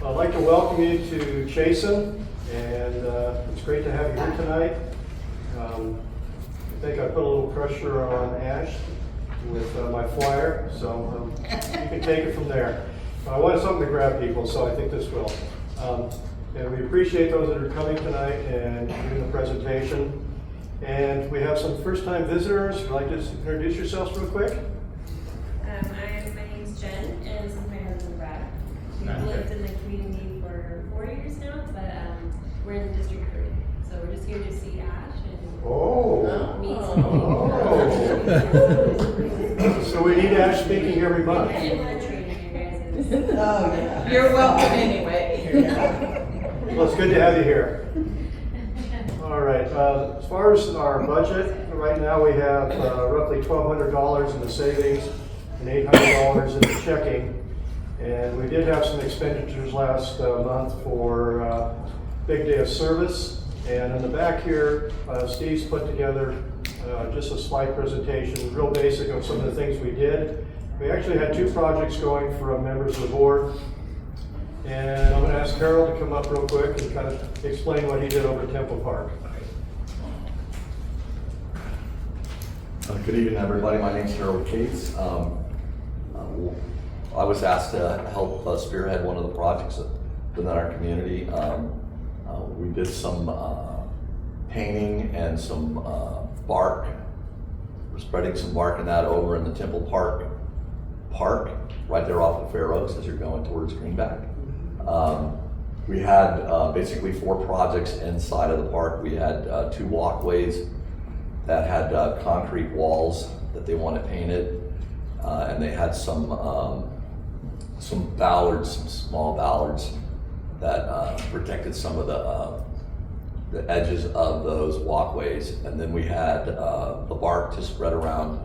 I'd like to welcome you to CHASEN, and it's great to have you here tonight. I think I put a little pressure on Ash with my flyer, so you can take it from there. I wanted something to grab people, so I think this will. And we appreciate those that are coming tonight and doing the presentation. And we have some first-time visitors. Would you like to introduce yourselves real quick? My name's Jen, and this is my husband Brad. We've lived in the community for 4 years now, but we're in District 3. So we're just here to see Ash and meet some people. So we need Ash speaking every month. You're welcome anyway. Well, it's good to have you here. All right, as far as our budget, right now we have roughly $1,200 in the savings and $800 in the checking. And we did have some expenditures last month for Big Day of Service. And in the back here, Steve's put together just a slide presentation, real basic of some of the things we did. We actually had 2 projects going for members of the board. And I'm going to ask Harold to come up real quick and kind of explain what he did over at Temple Park. Good evening, everybody. My name's Harold Cates. I was asked to help spearhead one of the projects within our community. We did some painting and some bark. We're spreading some bark and that over in the Temple Park, right there off of Fair Oaks as you're going towards Greenback. We had basically 4 projects inside of the park. We had 2 walkways that had concrete walls that they wanted painted, and they had some ballards, some small ballards that protected some of the edges of those walkways. And then we had the bark to spread around.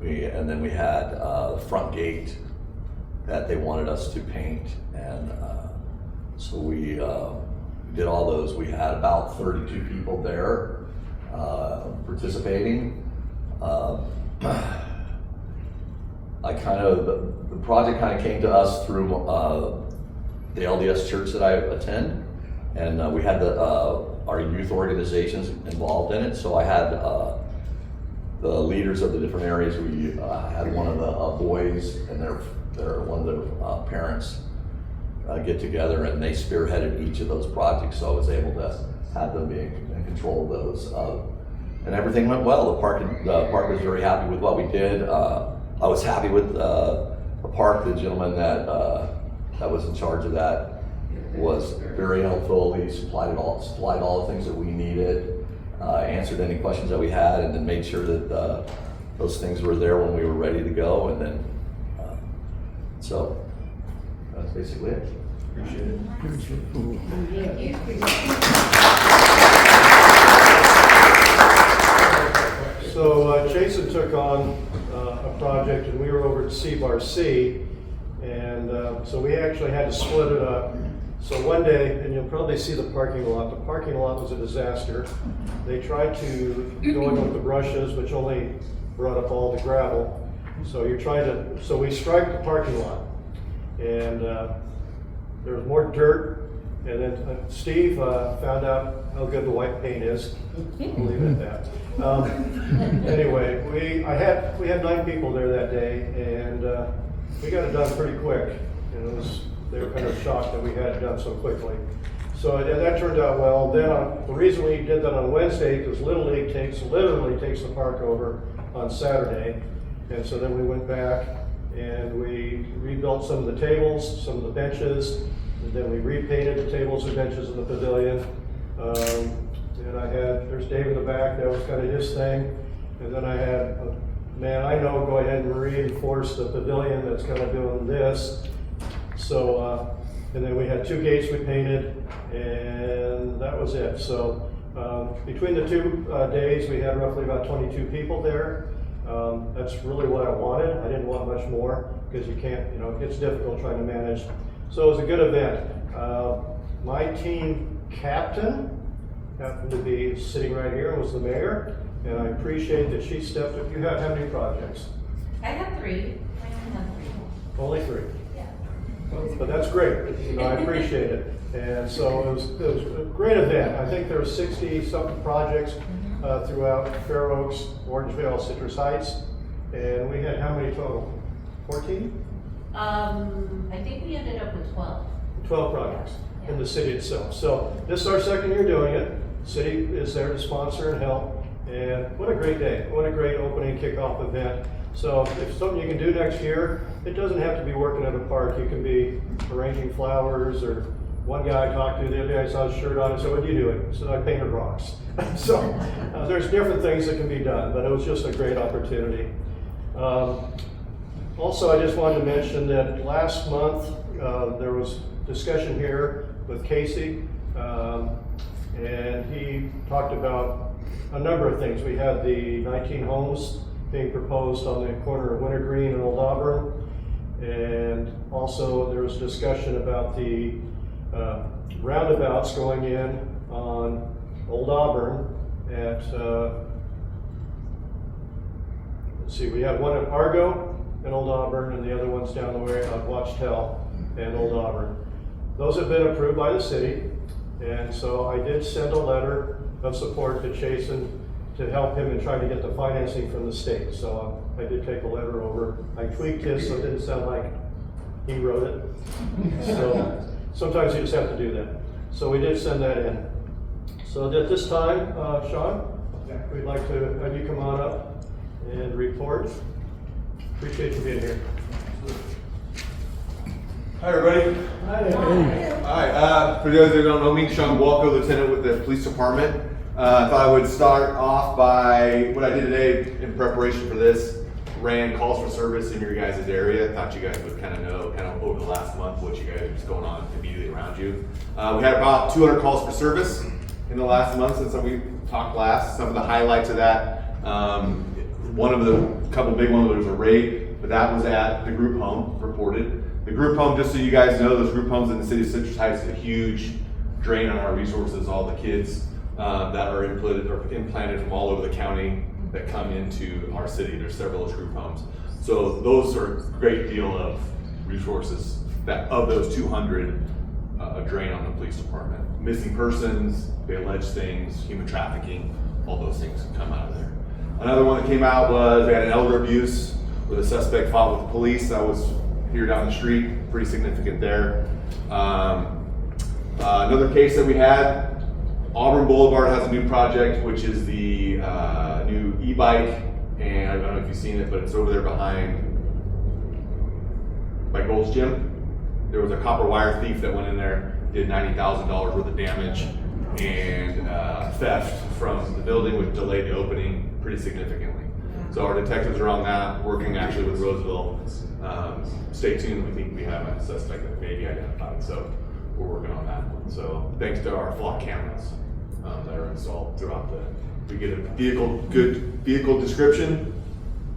And then we had the front gate that they wanted us to paint, and so we did all those. We had about 32 people there participating. The project kind of came to us through the LDS church that I attend, and we had our youth organizations involved in it. So I had the leaders of the different areas. We had one of the boys and one of their parents get together, and they spearheaded each of those projects. So I was able to have them be in control of those, and everything went well. The park was very happy with what we did. I was happy with the park. The gentleman that was in charge of that was very helpful. He supplied all the things that we needed, answered any questions that we had, and then made sure that those things were there when we were ready to go. And then, so that's basically it. Appreciate it. So Jason took on a project, and we were over at C-Bar-C, and so we actually had to split it up. So one day, and you'll probably see the parking lot was a disaster. They tried to go in with the brushes, which only brought up all the gravel. So we striped the parking lot, and there was more dirt, and then Steve found out how good the white paint is. I'll leave it at that. Anyway, we had 9 people there that day, and we got it done pretty quick. And they were kind of shocked that we had it done so quickly. So that turned out well. Then the reason we did that on Wednesday, because Little League literally takes the park over on Saturday, and so then we went back and we rebuilt some of the tables, some of the benches, and then we repainted the tables and benches in the pavilion. And there's Dave in the back, that was kind of his thing. And then I had a man I know go ahead and reinforce the pavilion that's kind of doing this. So, and then we had 2 gates we painted, and that was it. So between the 2 days, we had roughly about 22 people there. That's really what I wanted. I didn't want much more, because you can't, it's difficult trying to manage. So it was a good event. My team captain happened to be sitting right here, was the mayor, and I appreciate that she stepped up. You have how many projects? I have 3. Only 3. Yeah. Okay. but that's great. You know, I appreciate it. And so it was a great event. I think there were 60-something projects throughout Fair Oaks, Orangevale, Citrus Heights. And we had how many total? 14? I think we ended up with 12. 12 projects in the city itself. So this is our second year doing it. City is there to sponsor and help. And what a great day. What a great opening kickoff event. So if something you can do next year, it doesn't have to be working at a park. You can be arranging flowers, or one guy I talked to the other day, I saw his shirt on and said, "What are you doing?" He said, "I painted rocks." So there's different things that can be done, but it was just a great opportunity. Also, I just wanted to mention that last month there was discussion here with Casey, and he talked about a number of things. We had the 19 homes being proposed on the corner of Wintergreen and Old Auburn, and also there was discussion about the roundabouts going in on Old Auburn at, let's see, we have one at Argo and Old Auburn, and the other one's down the way at Watchtell and Old Auburn. Those have been approved by the city, and so I did send a letter of support to CHASEN to help him in trying to get the financing from the state. So I did take a letter over. I tweaked his so it didn't sound like he wrote it. So sometimes you just have to do that. So we did send that in. So at this time, Shawn, we'd like to have you come on up and report. Appreciate you being here. Hi everybody. Hi. For those that don't know me, Shawn Gualco, Lieutenant with the Police Department. I thought I would start off by what I did today in preparation for this. Ran calls for service in your guys' area. Thought you guys would kind of know, over the last month, what you guys was going on immediately around you. We had about 200 calls for service in the last month since we talked last. Some of the highlights of that, one of the couple big ones was a raid, but that was at the group home reported. The group home, just so you guys know, those group homes in the city of Citrus Heights is a huge drain on our resources. All the kids that are implanted from all over the county that come into our city. There's several of those group homes. So those are a great deal of resources that of those 200 a drain on the police department. Missing persons, they allege things, human trafficking, all those things come out of there. Another one that came out was they had an elder abuse where the suspect fought with the police. That was here down the street, pretty significant there. Another case that we had, Auburn Boulevard has a new project, which is the new e-bike, and I don't know if you've seen it, but it's over there by Gold's Gym. There was a copper wire thief that went in there, did $90,000 worth of damage, and theft from the building, which delayed the opening pretty significantly. So our detectives are on that, working actually with Roseville. Stay tuned, we think we have a suspect that may be identified, so we're working on that one. So thanks to our flock cameras that are installed throughout we get a good vehicle description,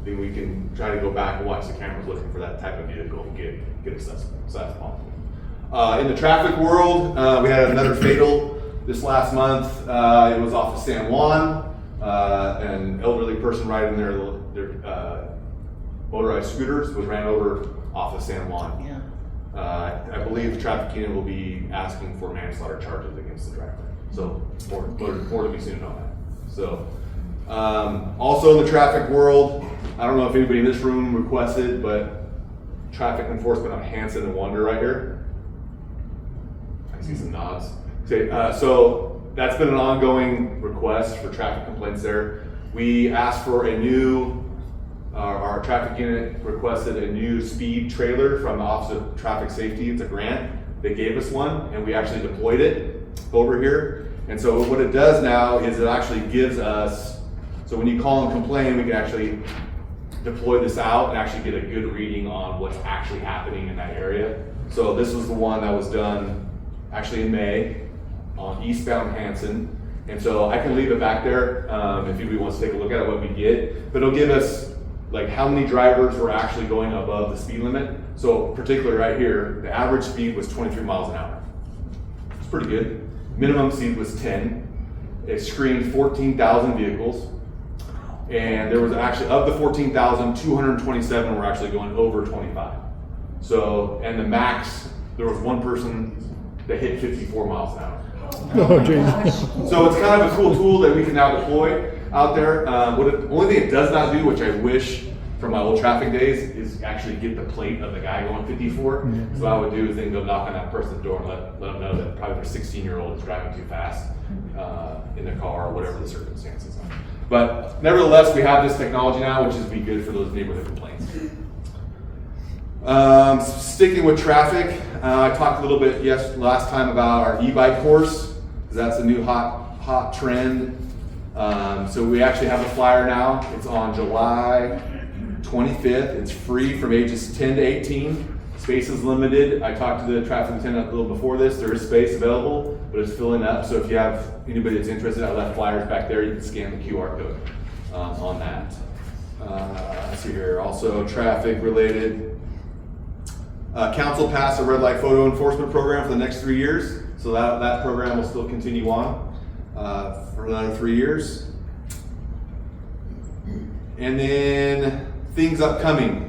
then we can try to go back and watch the cameras looking for that type of vehicle and get a suspect. So that's possible. In the traffic world, we had another fatal this last month. It was off of San Juan. An elderly person riding their motorized scooters was ran over off of San Juan. Yeah. I believe the traffic unit will be asking for manslaughter charges against the driver. So more to be soon on that. So also in the traffic world, I don't know if anybody in this room requested, but traffic enforcement on Hanson and Wander right here. I see some nods. Okay, so that's been an ongoing request for traffic complaints there. We asked for a new, our traffic unit requested a new speed trailer from the Office of Traffic Safety. It's a grant. They gave us one and we actually deployed it over here. And so what it does now is it actually gives us, so when you call and complain, we can actually deploy this out and actually get a good reading on what's actually happening in that area. So this was the one that was done actually in May on eastbound Hanson. And so I can leave it back there if anybody wants to take a look at it, what we get. But it'll give us like how many drivers were actually going above the speed limit. So particularly right here, the average speed was 23 miles an hour. It's pretty good. Minimum speed was 10. It screened 14,000 vehicles. And there was actually, of the 14,000, 227 were actually going over 25. So, and the max there was one person that hit 54 miles an hour. Oh, geez. So it's kind of a cool tool that we can now deploy out there. Only thing it does not do, which I wish from my old traffic days, is actually get the plate of the guy going 54. So what I would do is then go knock on that person's door and let them know that probably their 16-year-old is driving too fast in their car or whatever the circumstances are. But nevertheless, we have this technology now, which is be good for those neighborhood complaints. Sticking with traffic, I talked a little bit last time about our e-bike course, because that's a new hot trend. So we actually have a flyer now. It's on July 25th. It's free from ages 10 to 18. Space is limited. I talked to the traffic lieutenant a little before this. There is space available, but it's filling up. So if you have anybody that's interested, I left flyers back there. You can scan the QR code on that. Let's see here. Also traffic related. Council passed a red light photo enforcement program for the next 3 years. So that program will still continue on for another 3 years. And then things upcoming.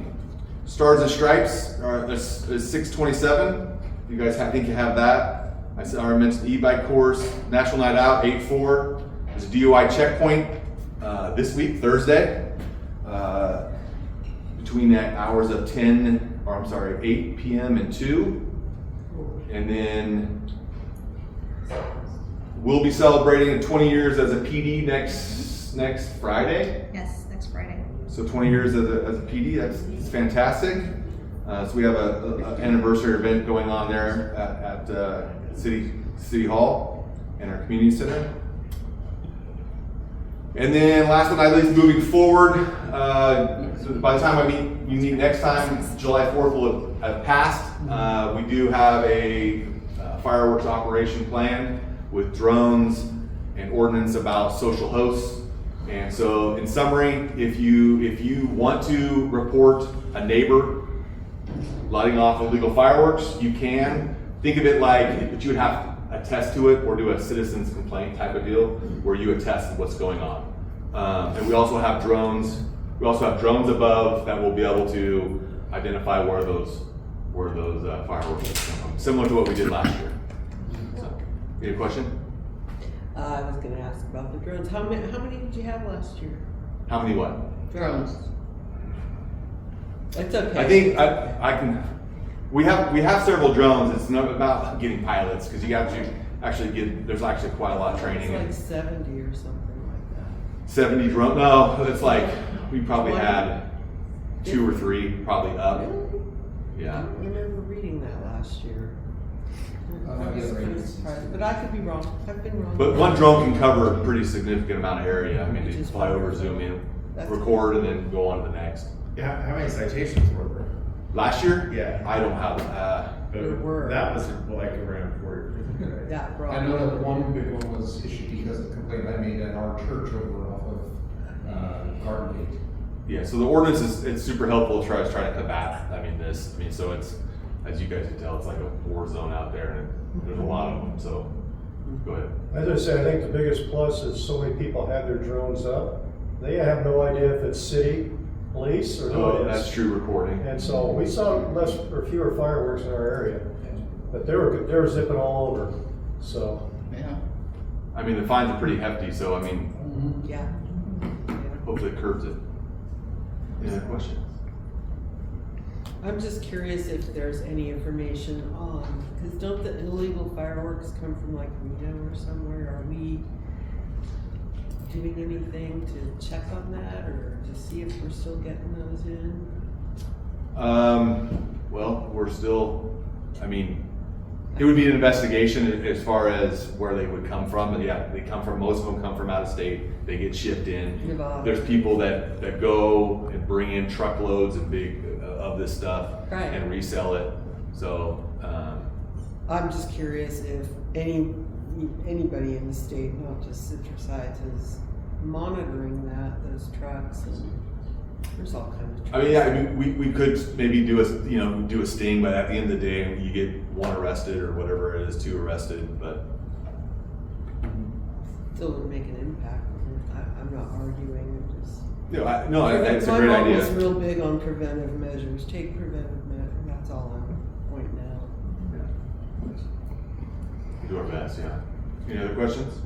Stars and Stripes is 6/27. You guys think you have that. I already mentioned the e-bike course. National Night Out, 8/4. There's a DUI checkpoint this week, Thursday, between the hours of 8 p.m. and 2. And then we'll be celebrating 20 years as a PD next Friday. Yes, next Friday. So 20 years as a PD, that's fantastic. So we have an anniversary event going on there at City Hall and our community center. And then last but not least, moving forward, so by the time we meet next time, July 4th will have passed. We do have a fireworks operation planned with drones and ordinance about social hosts. And so in summary, if you want to report a neighbor lighting off illegal fireworks, you can. Think of it like, but you would have to attest to it or do a citizen's complaint type of deal where you attest to what's going on. And we also have drones. We also have drones above that will be able to identify where those fireworks come from, similar to what we did last year. So, any question? I was going to ask about the drones. How many did you have last year? How many what? Drones. It's okay. I think I can. We have several drones. It's not about getting pilots because you have to actually get. There's actually quite a lot of training. It's like 70 or something like that. 70 drones? No, it's like we probably had 2 or 3 probably up. Really? Yeah. I don't remember reading that last year. I was kind of surprised, but I could be wrong. I've been wrong. But one drone can cover a pretty significant amount of area. I mean, you Just fly over, zoom in, That's record, and then go on to the next. Yeah, how many citations were there? Last year? Yeah. I don't have. There were. That was like around 40. Yeah, I probably. know that one big one was issued because of a complaint I made at our church over off of Garden Gate. Yeah. So the ordinance it's super helpful to try to combat. So it's, as you guys can tell, it's like a war zone out there, and there's a lot of them. So go ahead. As I say, I think the biggest plus is so many people have their drones up. They have no idea if it's city, police, or who Oh, it is. that's true recording. And so we saw fewer fireworks in our area, but they were zipping all over. So Yeah. I mean, the fines are pretty hefty. So I mean, Yeah. hopefully it curbs it. Any other questions? I'm just curious if there's any information on, because don't the illegal fireworks come from like Reno or somewhere? Are we doing anything to check on that or to see if we're still getting those in? Well, we're still. I mean, it would be an investigation as far as where they would come from. But yeah, they come from. Most of them come from out of state. They get shipped in. Nevada. There's people that go and bring in truckloads and big of this stuff Right. and resell it. So. I'm just curious if anybody in the state, not just Citrus Heights, is monitoring those trucks. And there's all kinds of trucks. I mean, yeah, we could maybe do a sting, but at the end of the day, you get 1 arrested or whatever it is, 2 arrested, but. Still would make an impact. I'm not arguing. I'm just. That's a My great mom idea. was real big on preventive measures. Take preventive measures. That's all I'm pointing out. We do our best, yeah. Any other questions?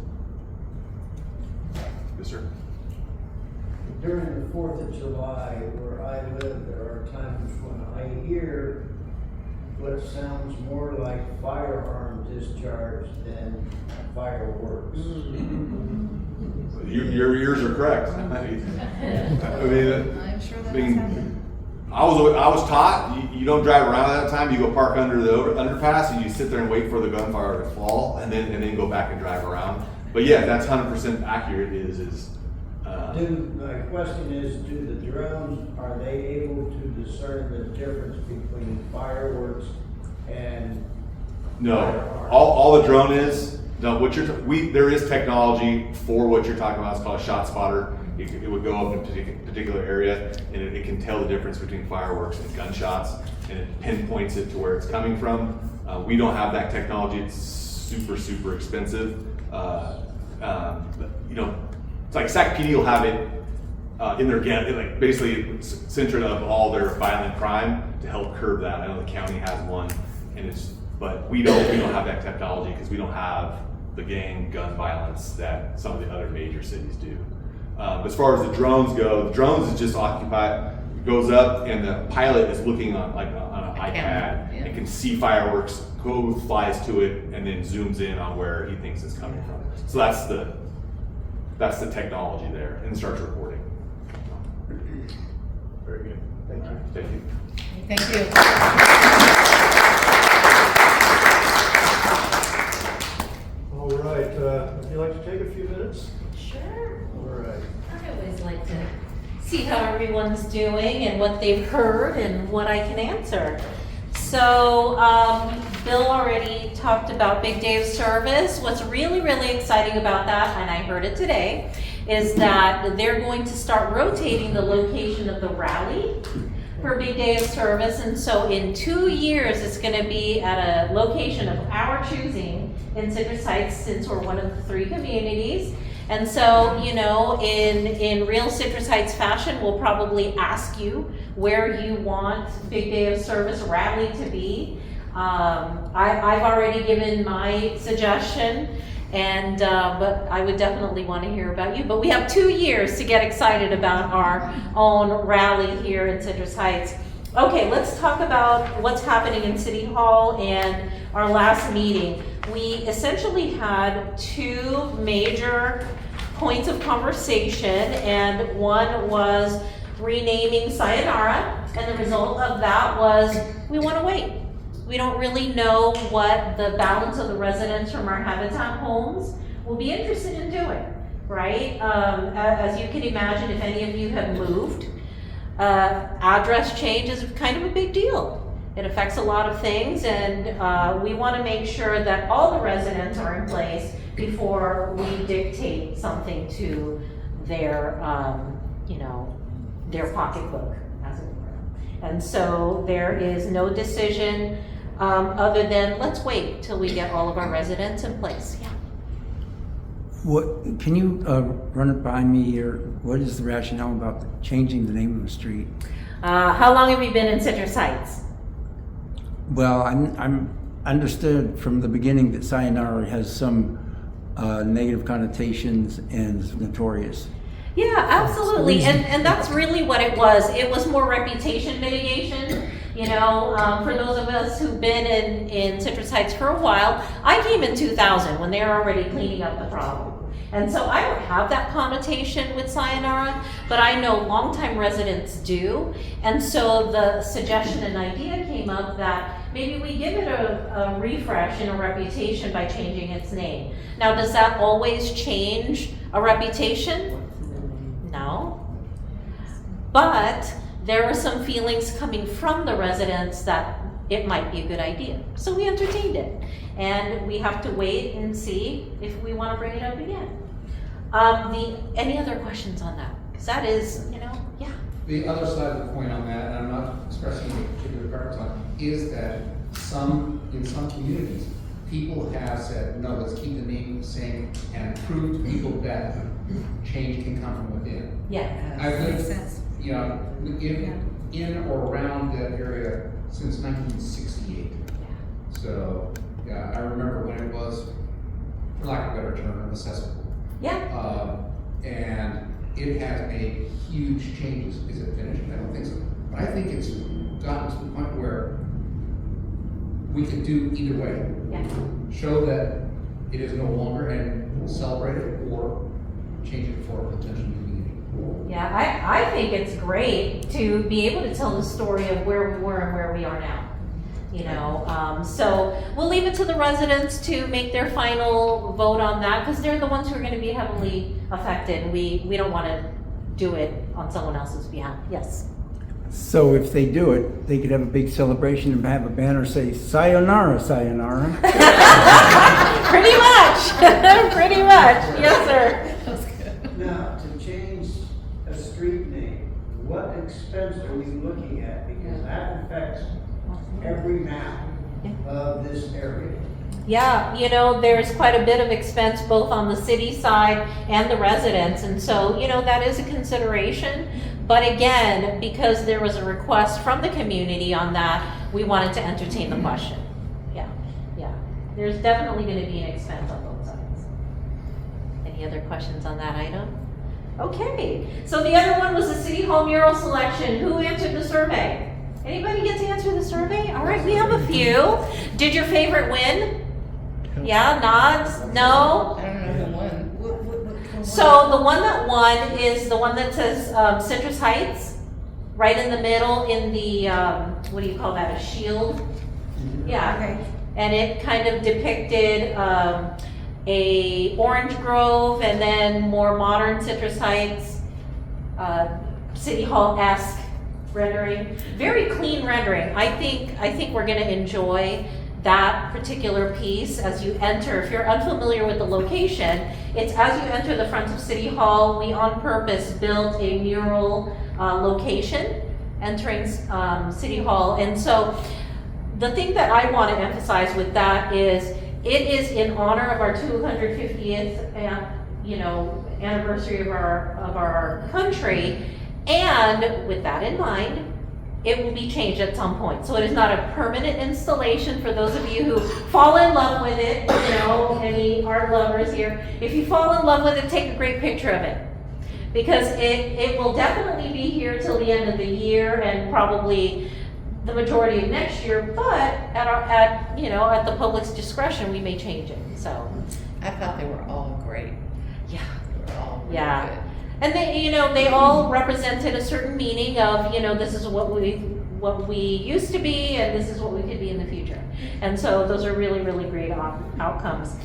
Yes, sir. During the 4th of July, where I live, there are times when I hear what sounds more like firearm discharge than fireworks. Your ears are correct. I mean, I'm sure that has happened. I was taught you don't drive around at that time. You go park under the underpass and you sit there and wait for the gunfire to fall, and then go back and drive around. But yeah, that's 100% accurate. My question is, do the drones, are they able to discern the difference between fireworks and No, firearms? all the drone is no. There is technology for what you're talking about. It's called a shot spotter. It would go up in a particular area, and it can tell the difference between fireworks and gunshots, and it pinpoints it to where it's coming from. We don't have that technology. It's super expensive. It's like CHPD will have it in their like basically center of all their violent crime to help curb that. I know the county has one, but we don't have that technology because we don't have the gun violence that some of the other major cities do. As far as the drones go, the drones is just occupied. It goes up and the pilot is looking on an iPad and can see fireworks, flies to it, and then zooms in on where he thinks it's coming from. So that's the technology there, and starts recording. Very good. Thank you. Thank you. Thank you. All right, would you like to take a few minutes? Sure. All right. I always like to see how everyone's doing and what they've heard and what I can answer. So, Bill already talked about Big Day of Service. What's really exciting about that, and I heard it today, is that they're going to start rotating the location of the rally for Big Day of Service. And so in 2 years, it's going to be at a location of our choosing in Citrus Heights, since we're one of the 3 communities. And so, in real Citrus Heights fashion, we'll probably ask you where you want Big Day of Service rally to be. I've already given my suggestion, and but I would definitely want to hear about you. But we have 2 years to get excited about our own rally here in Citrus Heights. Okay, let's talk about what's happening in City Hall and our last meeting. We essentially had 2 major points of conversation, and one was renaming Sayonara, and the result of that was we want to wait. We don't really know what the balance of the residents from our Habitat homes will be interested in doing, right? As you can imagine, if any of you have moved, address change is kind of a big deal. It affects a lot of things, and we want to make sure that all the residents are in place before we dictate something to their, their pocketbook, as it were. And so there is no decision other than let's wait till we get all of our residents in place. Yeah. What can you run it by me, or what is the rationale about changing the name of the street? How long have you been in Citrus Heights? Well, I'm understood from the beginning that Sayonara has some negative connotations and is notorious. Yeah, absolutely, and that's really what it was. It was more reputation mitigation. For those of us who've been in Citrus Heights for a while, I came in 2000 when they were already cleaning up the problem. And so I don't have that connotation with Sayonara, but I know longtime residents do. And so the suggestion and idea came up that maybe we give it a refresh in a reputation by changing its name. Now, does that always change a reputation? No. But there were some feelings coming from the residents that it might be a good idea. So we entertained it. And we have to wait and see if we want to bring it up again. Any other questions on that? Because that is, yeah. The other side of the coin on that, and I'm not expressing any particular preference on, is that in some communities, people have said, no, let's keep the name the same, and prove to people that change can come from within. Yeah. I've lived, in or around that area since 1968. So I remember when it was, for lack of a better term, accessible. Yeah. And it has made huge changes. Is it finished? I don't think so. But I think it's gotten to the point where we could do either way. Yeah. Show that it is no longer and celebrate it, or change it for a potential new meeting. Yeah, I think it's great to be able to tell the story of where we were and where we are now. You know, so we'll leave it to the residents to make their final vote on that, because they're the ones who are going to be heavily affected. We don't want to do it on someone else's behalf. Yes. So if they do it, they could have a big celebration and have a banner say, "Sayonara, sayonara." Pretty much. Pretty much. Yes, sir. Now, to change a street name, what expense are we looking at? Because that affects every map of this area. Yeah, you know, there's quite a bit of expense both on the city side and the residents, and so, you know, that is a consideration. But again, because there was a request from the community on that, we wanted to entertain the question. Yeah, yeah. There's definitely going to be an expense on both sides. Any other questions on that item? Okay, so the other one was the City Hall mural selection. Who answered the survey? Anybody get to answer the survey? All right, we have a few. Did your favorite win? Yeah, nods? No? I don't know who won. So the one that won is the one that says Citrus Heights, right in the middle in the, what do you call that, a shield? Yeah. Okay. And it kind of depicted a orange grove and then more modern Citrus Heights, City Hall-esque rendering. Very clean rendering. I think we're gonna enjoy that particular piece as you enter. If you're unfamiliar with the location, it's as you enter the front of City Hall, we on purpose built a mural location entering City Hall. And so the thing that I want to emphasize with that is it is in honor of our 250th anniversary of our country, and with that in mind, it will be changed at some point. So it is not a permanent installation for those of you who fall in love with it, you know, any art lovers here. If you fall in love with it, take a great picture of it. Because it will definitely be here till the end of the year and probably the majority of next year, but at the public's discretion, we may change it, so. I thought they were all great. Yeah. They were all really Yeah. good. And they all represented a certain meaning of, this is what we used to be, and this is what we could be in the future. And so those are really, really great outcomes.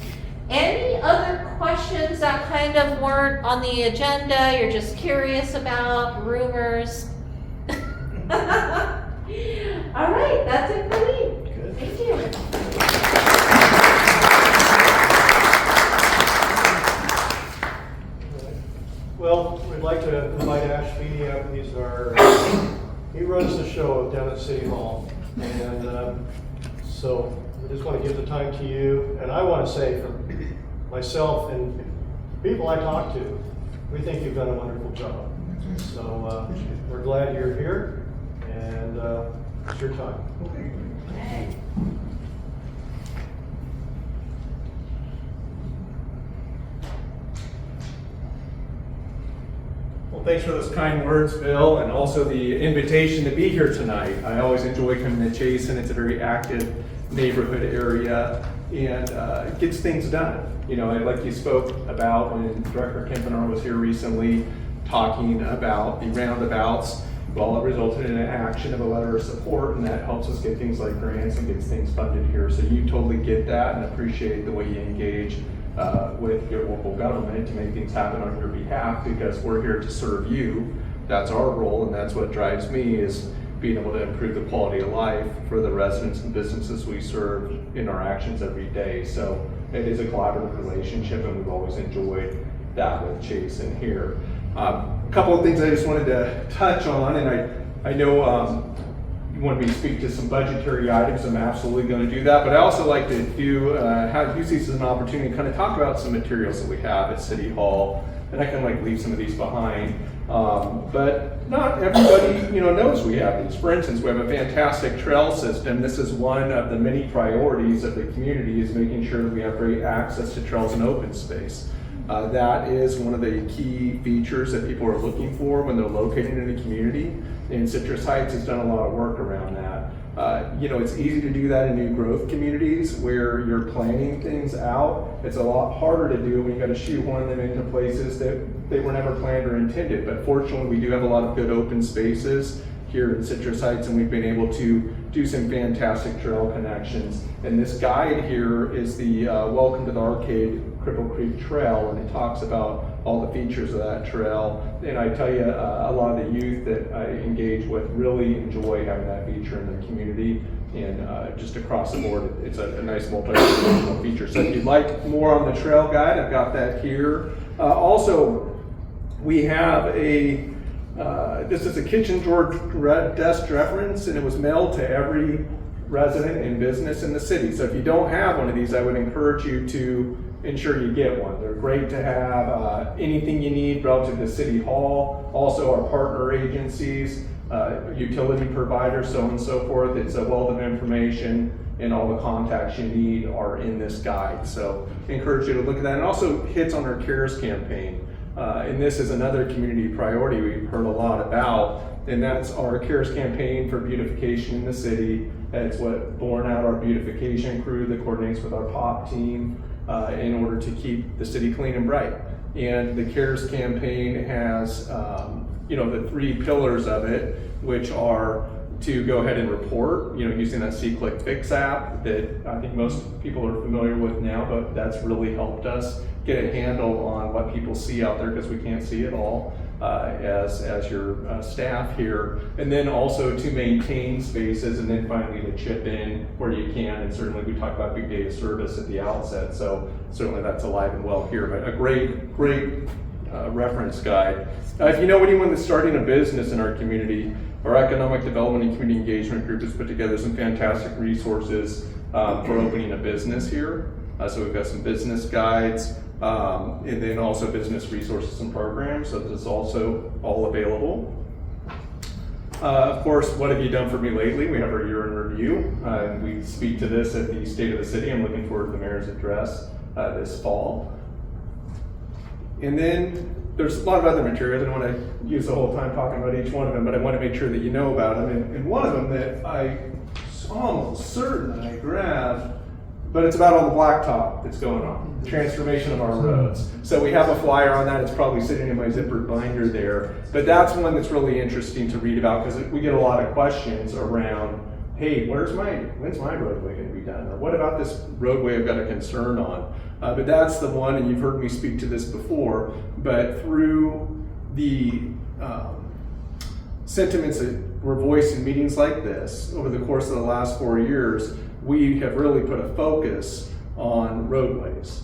Any other questions that kind of weren't on the agenda, you're just curious about, rumors? All right, that's it for me. Good. Thank you. Well, we'd like to invite Feeney up. He runs the show down at City Hall. And so I just want to give the time to you. And I want to say for myself and people I talk to, we think you've done a wonderful job. So we're glad you're here, and it's your time. Well, thanks for those kind words, Bill, and also the invitation to be here tonight. I always enjoy coming to CHASEN. It's a very active neighborhood area, and it gets things done. Like you spoke about when Director Kempenar was here recently, talking about the roundabouts. Well, it resulted in an action of a letter of support, and that helps us get things like grants and gets things funded here. So you totally get that and appreciate the way you engage with your local government to make things happen on your behalf, because we're here to serve you. That's our role, and that's what drives me, is being able to improve the quality of life for the residents and businesses we serve in our actions every day. So it is a collaborative relationship, and we've always enjoyed that with CHASEN here. A couple of things I just wanted to touch on, and I know you want me to speak to some budgetary items. I'm absolutely going to do that, but I also like to use these as an opportunity to kind of talk about some materials that we have at City Hall, and I can leave some of these behind. But not everybody, knows we have these. For instance, we have a fantastic trail system. This is one of the many priorities of the community, is making sure that we have great access to trails and open space. That is one of the key features that people are looking for when they're locating in a community. And Citrus Heights has done a lot of work around that. It's easy to do that in new growth communities where you're planning things out. It's a lot harder to do when you got to shoehorn them into places that they were never planned or intended. But fortunately, we do have a lot of good open spaces here in Citrus Heights, and we've been able to do some fantastic trail connections. And this guide here is the Welcome to the Arcade Cripple Creek Trail, and it talks about all the features of that trail. And I tell you, a lot of the youth that I engage with really enjoy having that feature in their community. And just across the board, it's a nice multi-dimensional feature. So if you'd like more on the trail guide, I've got that here. Also, we have this is a kitchen drawer desk reference, and it was mailed to every resident and business in the city. So if you don't have one of these, I would encourage you to ensure you get one. They're great to have. Anything you need relative to City Hall, also our partner agencies, utility providers, so on and so forth. It's a wealth of information, and all the contacts you need are in this guide. So I encourage you to look at that. And also hits on our CARES campaign. And this is another community priority we've heard a lot about, and that's our CARES campaign for beautification in the city. It's what born out our beautification crew that coordinates with our POP team in order to keep the city clean and bright. And the CARES campaign has, the 3 pillars of it, which are to go ahead and report, using that See-Click Fix app that I think most people are familiar with now, but that's really helped us get a handle on what people see out there, because we can't see it all as your staff here. And then also to maintain spaces, and then finally to chip in where you can. And certainly we talked about big day of service at the outset, so certainly that's alive and well here. But a great reference guide. If you know anyone that's starting a business in our community, our Economic Development and Community Engagement Group has put together some fantastic resources for opening a business here. So we've got some business guides, and then also business resources and programs. So this is also all available. Of course, what have you done for me lately? We have our year in review. We speak to this at the State of the City. I'm looking forward to the mayor's address this fall. And then there's a lot of other materials. I don't want to use the whole time talking about each one of them, but I want to make sure that you know about them. And one of them that I'm almost certain I grabbed, but it's about all the blacktop that's going on, transformation of our roads. So we have a flyer on that. It's probably sitting in my zippered binder there. But that's one that's really interesting to read about, because we get a lot of questions around, hey, when's my roadway going to be done? Or what about this roadway I've got a concern on? But that's the one, and you've heard me speak to this before, but through the sentiments that were voiced in meetings like this over the course of the last 4 years, we have really put a focus on roadways.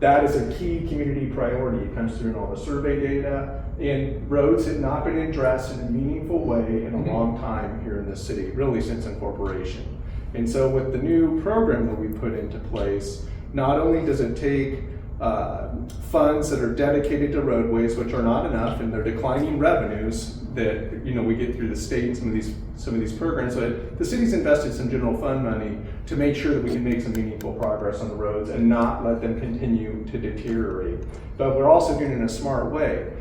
That is a key community priority. It comes through in all the survey data, and roads have not been addressed in a meaningful way in a long time here in this city, really since incorporation. And so with the new program that we put into place, not only does it take funds that are dedicated to roadways, which are not enough, and they're declining revenues that we get through the state and some of these programs, but the city's invested some general fund money to make sure that we can make some meaningful progress on the roads and not let them continue to deteriorate. But we're also doing it in a smart way.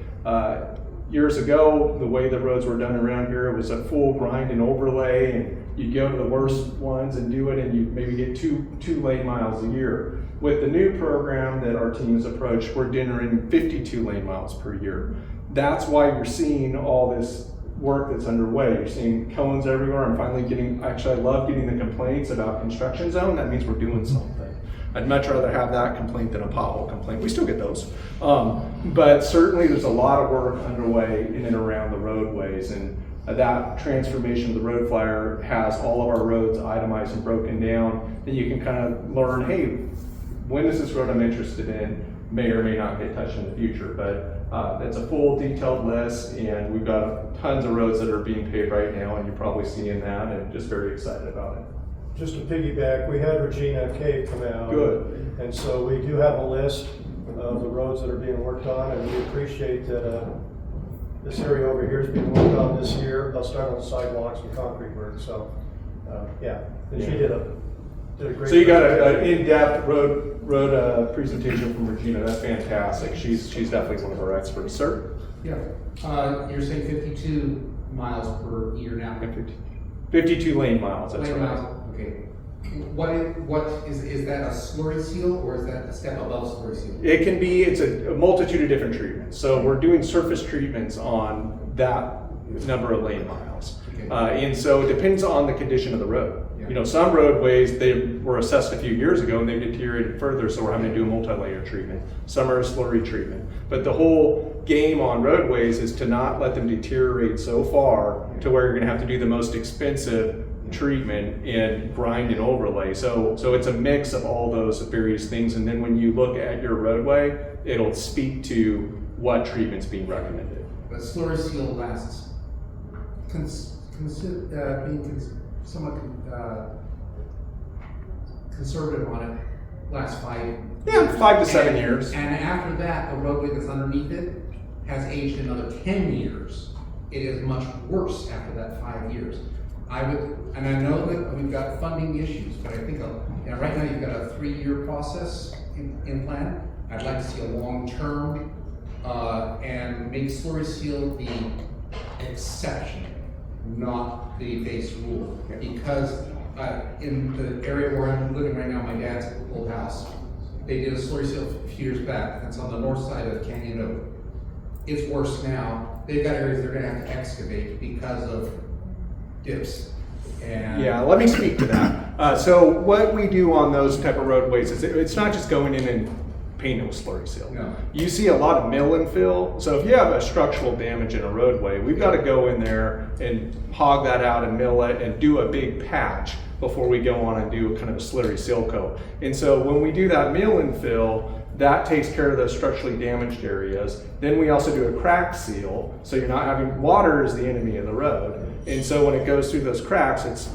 Years ago, the way the roads were done around here, it was a full grind and overlay, and you go to the worst ones and do it, and you maybe get two lane miles a year. With the new program that our team has approached, we're generating 52 lane miles per year. That's why you're seeing all this work that's underway. You're seeing cones everywhere. I'm finally I love getting the complaints about construction zone. That means we're doing something. I'd much rather have that complaint than a pothole complaint. We still get those. But certainly there's a lot of work underway in and around the roadways, and that transformation of the road flyer has all of our roads itemized and broken down, and you can kind of learn, hey, when is this road I'm interested in may or may not get touched in the future. But it's a full detailed list, and we've got tons of roads that are being paved right now, and you're probably seeing that, and just very excited about it. Just to piggyback, we had Regina K come out. Good. And so we do have a list of the roads that are being worked on, and we appreciate that this area over here has been worked on this year. They'll start on the sidewalks and concrete work, so, yeah. And she did a great. So you got an in-depth road presentation from Regina. That's fantastic. She's definitely one of our experts. Sir? Yeah, you're saying 52 miles per year now? 52 lane miles, that's Lane right. miles, okay. What is that a slurry seal or is that a step above slurry seal? It can be, it's a multitude of different treatments. So we're doing surface treatments on that number of lane miles. Okay. And so it depends on the condition of the road. Yeah. You know, some roadways, they were assessed a few years ago and they deteriorated further, so we're having to do a multi-layer treatment. Some are a slurry treatment. But the whole game on roadways is to not let them deteriorate so far to where you're gonna have to do the most expensive treatment and grind and overlay. So it's a mix of all those various things, and then when you look at your roadway, it'll speak to what treatment's being recommended. But slurry seal lasts, somewhat conservative on it, lasts 5. Yeah, 5 to 7 years. And after that, the roadway that's underneath it has aged another 10 years. It is much worse after that 5 years. I know that we've got funding issues, but I think right now you've got a 3-year process in plan. I'd like to see a long-term and make slurry seal the exception, not the base rule. Because in the area where I'm living right now, my dad's old house, they did a slurry seal a few years back. It's on the north side of Canyon Oak. It's worse now. They've got areas they're gonna have to excavate because of dips. And Yeah, let me speak to that. So what we do on those type of roadways is it's not just going in and painting with slurry seal. No. You see a lot of mill and fill. So if you have a structural damage in a roadway, we've got to go in there and hog that out and mill it and do a big patch before we go on and do a kind of a slurry seal coat. And so when we do that mill and fill, that takes care of those structurally damaged areas. Then we also do a crack seal, so you're not having water as the enemy of the road. And so when it goes through those cracks, it's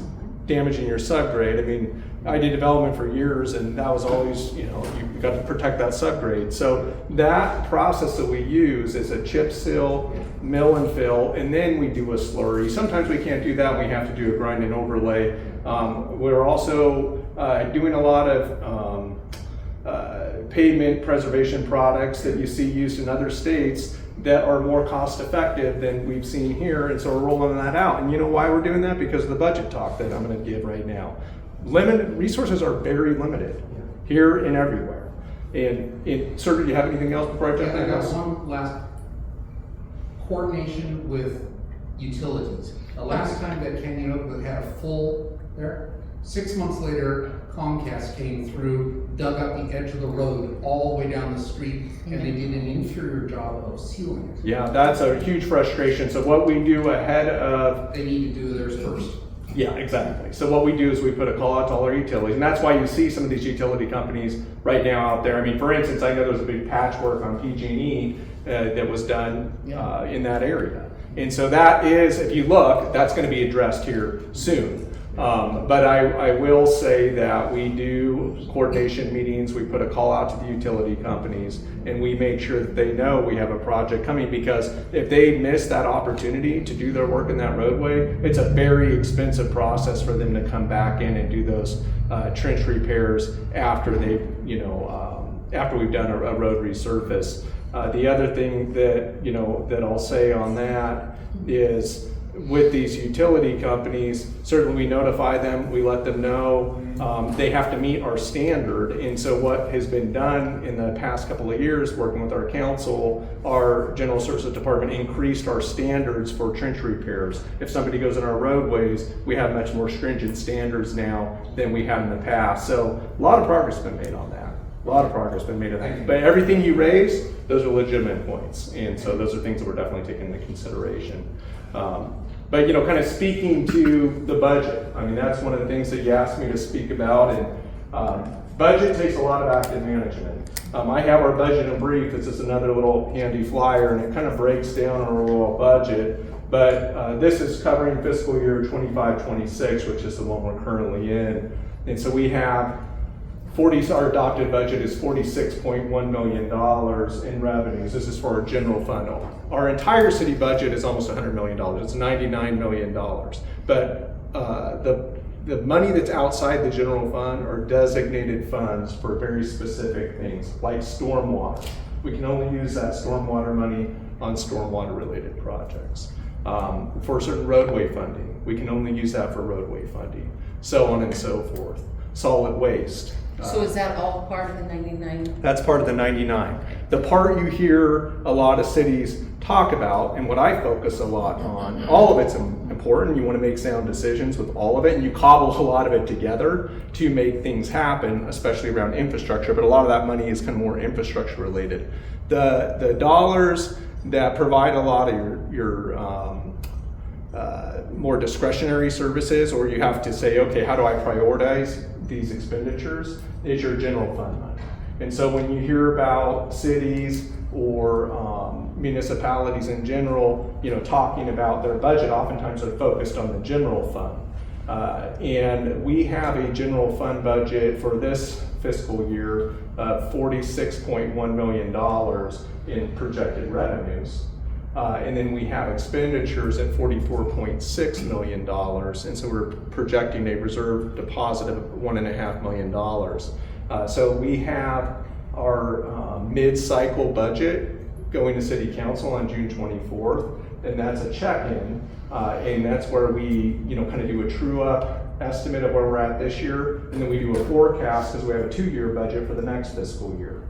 damaging your subgrade. I mean, I did development for years, and that was always, you got to protect that subgrade. So that process that we use is a chip seal, mill and fill, and then we do a slurry. Sometimes we can't do that, we have to do a grind and overlay. We're also doing a lot of pavement preservation products that you see used in other states that are more cost effective than we've seen here, and so we're rolling that out. And you know why we're doing that? Because of the budget talk that I'm going to give right now. Limited resources are very limited here and everywhere. And sir, do you have anything else before I jump in? I got one last coordination with utilities. The last time that Canyon Oak had a full there, 6 months later, Comcast came through, dug up the edge of the road all the way down the street, and they did an inferior job of sealing it. Yeah, that's a huge frustration. So what we do ahead of... They need to do theirs first. Yeah, exactly. So what we do is we put a call out to all our utilities, and that's why you see some of these utility companies right now out there. I mean, for instance, I know there was a big patchwork on PG&E that was done in that area. And so that is, if you look, that's going to be addressed here soon. But I will say that we do coordination meetings, we put a call out to the utility companies, and we make sure that they know we have a project coming, because if they miss that opportunity to do their work in that roadway, it's a very expensive process for them to come back in and do those trench repairs after they've, after we've done a road resurface. The other thing that, that I'll say on that is, with these utility companies, certainly we notify them, we let them know they have to meet our standard. And so what has been done in the past couple of years, working with our council, our general services department increased our standards for trench repairs. If somebody goes in our roadways, we have much more stringent standards now than we had in the past. So a lot of progress has been made on that. A lot of progress has been made on that. But everything you raised, those are legitimate points. And so those are things that we're definitely taking into consideration. But kind of speaking to the budget, I mean, that's one of the things that you asked me to speak about, and budget takes a lot of active management. I have our budget in brief. This is another little handy flyer, and it kind of breaks down our overall budget. But this is covering fiscal year 25-26, which is the one we're currently in. And so we have Our adopted budget is $46.1 million in revenues. This is for our general fund. Our entire city budget is almost $100 million. It's $99 million. But the money that's outside the general fund are designated funds for very specific things, like stormwater. We can only use that stormwater money on stormwater related projects. For certain roadway funding, we can only use that for roadway funding, so on and so forth. Solid waste. So is that all part of the 99? That's part of the 99. The part you hear a lot of cities talk about, and what I focus a lot on, all of it's important. You want to make sound decisions with all of it, and you cobble a lot of it together to make things happen, especially around infrastructure, but a lot of that money is kind of more infrastructure related. The dollars that provide a lot of your more discretionary services, or you have to say, okay, how do I prioritize these expenditures, is your general fund money. And so when you hear about cities or municipalities in general, talking about their budget, oftentimes they're focused on the general fund. And we have a general fund budget for this fiscal year of $46.1 million in projected revenues. And then we have expenditures at $44.6 million. And so we're projecting a reserve deposit of $1.5 million. So we have our mid-cycle budget going to City Council on June 24th, and that's a check-in. And that's where we, kind of do a true-up estimate of where we're at this year, and then we do a forecast because we have a 2-year budget for the next fiscal year.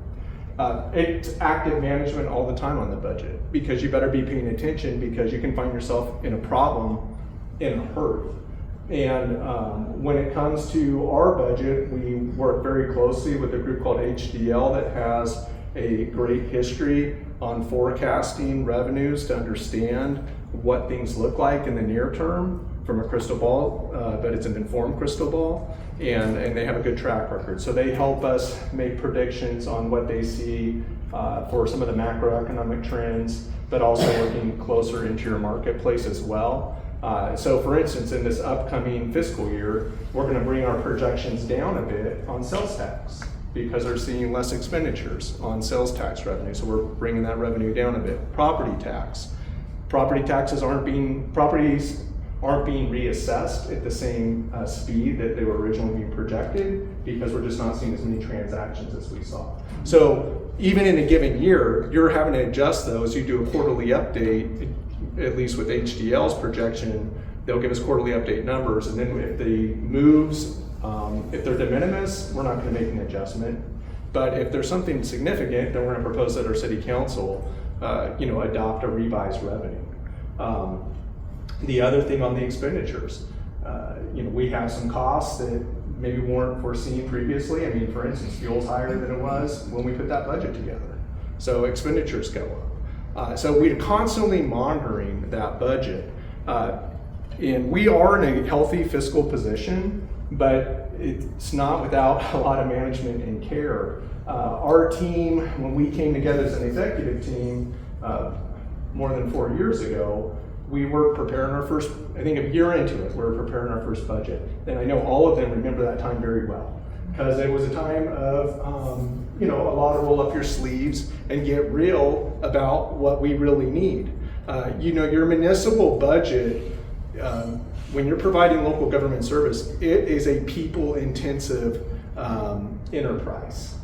It's active management all the time on the budget, because you better be paying attention, because you can find yourself in a problem in a hurry. And when it comes to our budget, we work very closely with a group called HDL that has a great history on forecasting revenues to understand what things look like in the near term from a crystal ball, but it's an informed crystal ball, and they have a good track record. So they help us make predictions on what they see for some of the macroeconomic trends, but also looking closer into your marketplace as well. So for instance, in this upcoming fiscal year, we're going to bring our projections down a bit on sales tax, because they're seeing less expenditures on sales tax revenue. So we're bringing that revenue down a bit. Property tax. Properties aren't being reassessed at the same speed that they were originally being projected, because we're just not seeing as many transactions as we saw. So even in a given year, you're having to adjust those. You do a quarterly update, at least with HDL's projection, they'll give us quarterly update numbers, and then if the moves, if they're de minimis, we're not going to make an adjustment. But if there's something significant, then we're going to propose that our city council, adopt a revised revenue. The other thing on the expenditures, we have some costs that maybe weren't foreseen previously. I mean, for instance, fuel's higher than it was when we put that budget together. So expenditures go up. So we're constantly monitoring that budget. And we are in a healthy fiscal position, but it's not without a lot of management and care. Our team, when we came together as an executive team more than 4 years ago, we were preparing our first, I think a year into it, we were preparing our first budget. And I know all of them remember that time very well, because it was a time of, a lot of roll up your sleeves and get real about what we really need. Your municipal budget, when you're providing local government service, it is a people-intensive enterprise.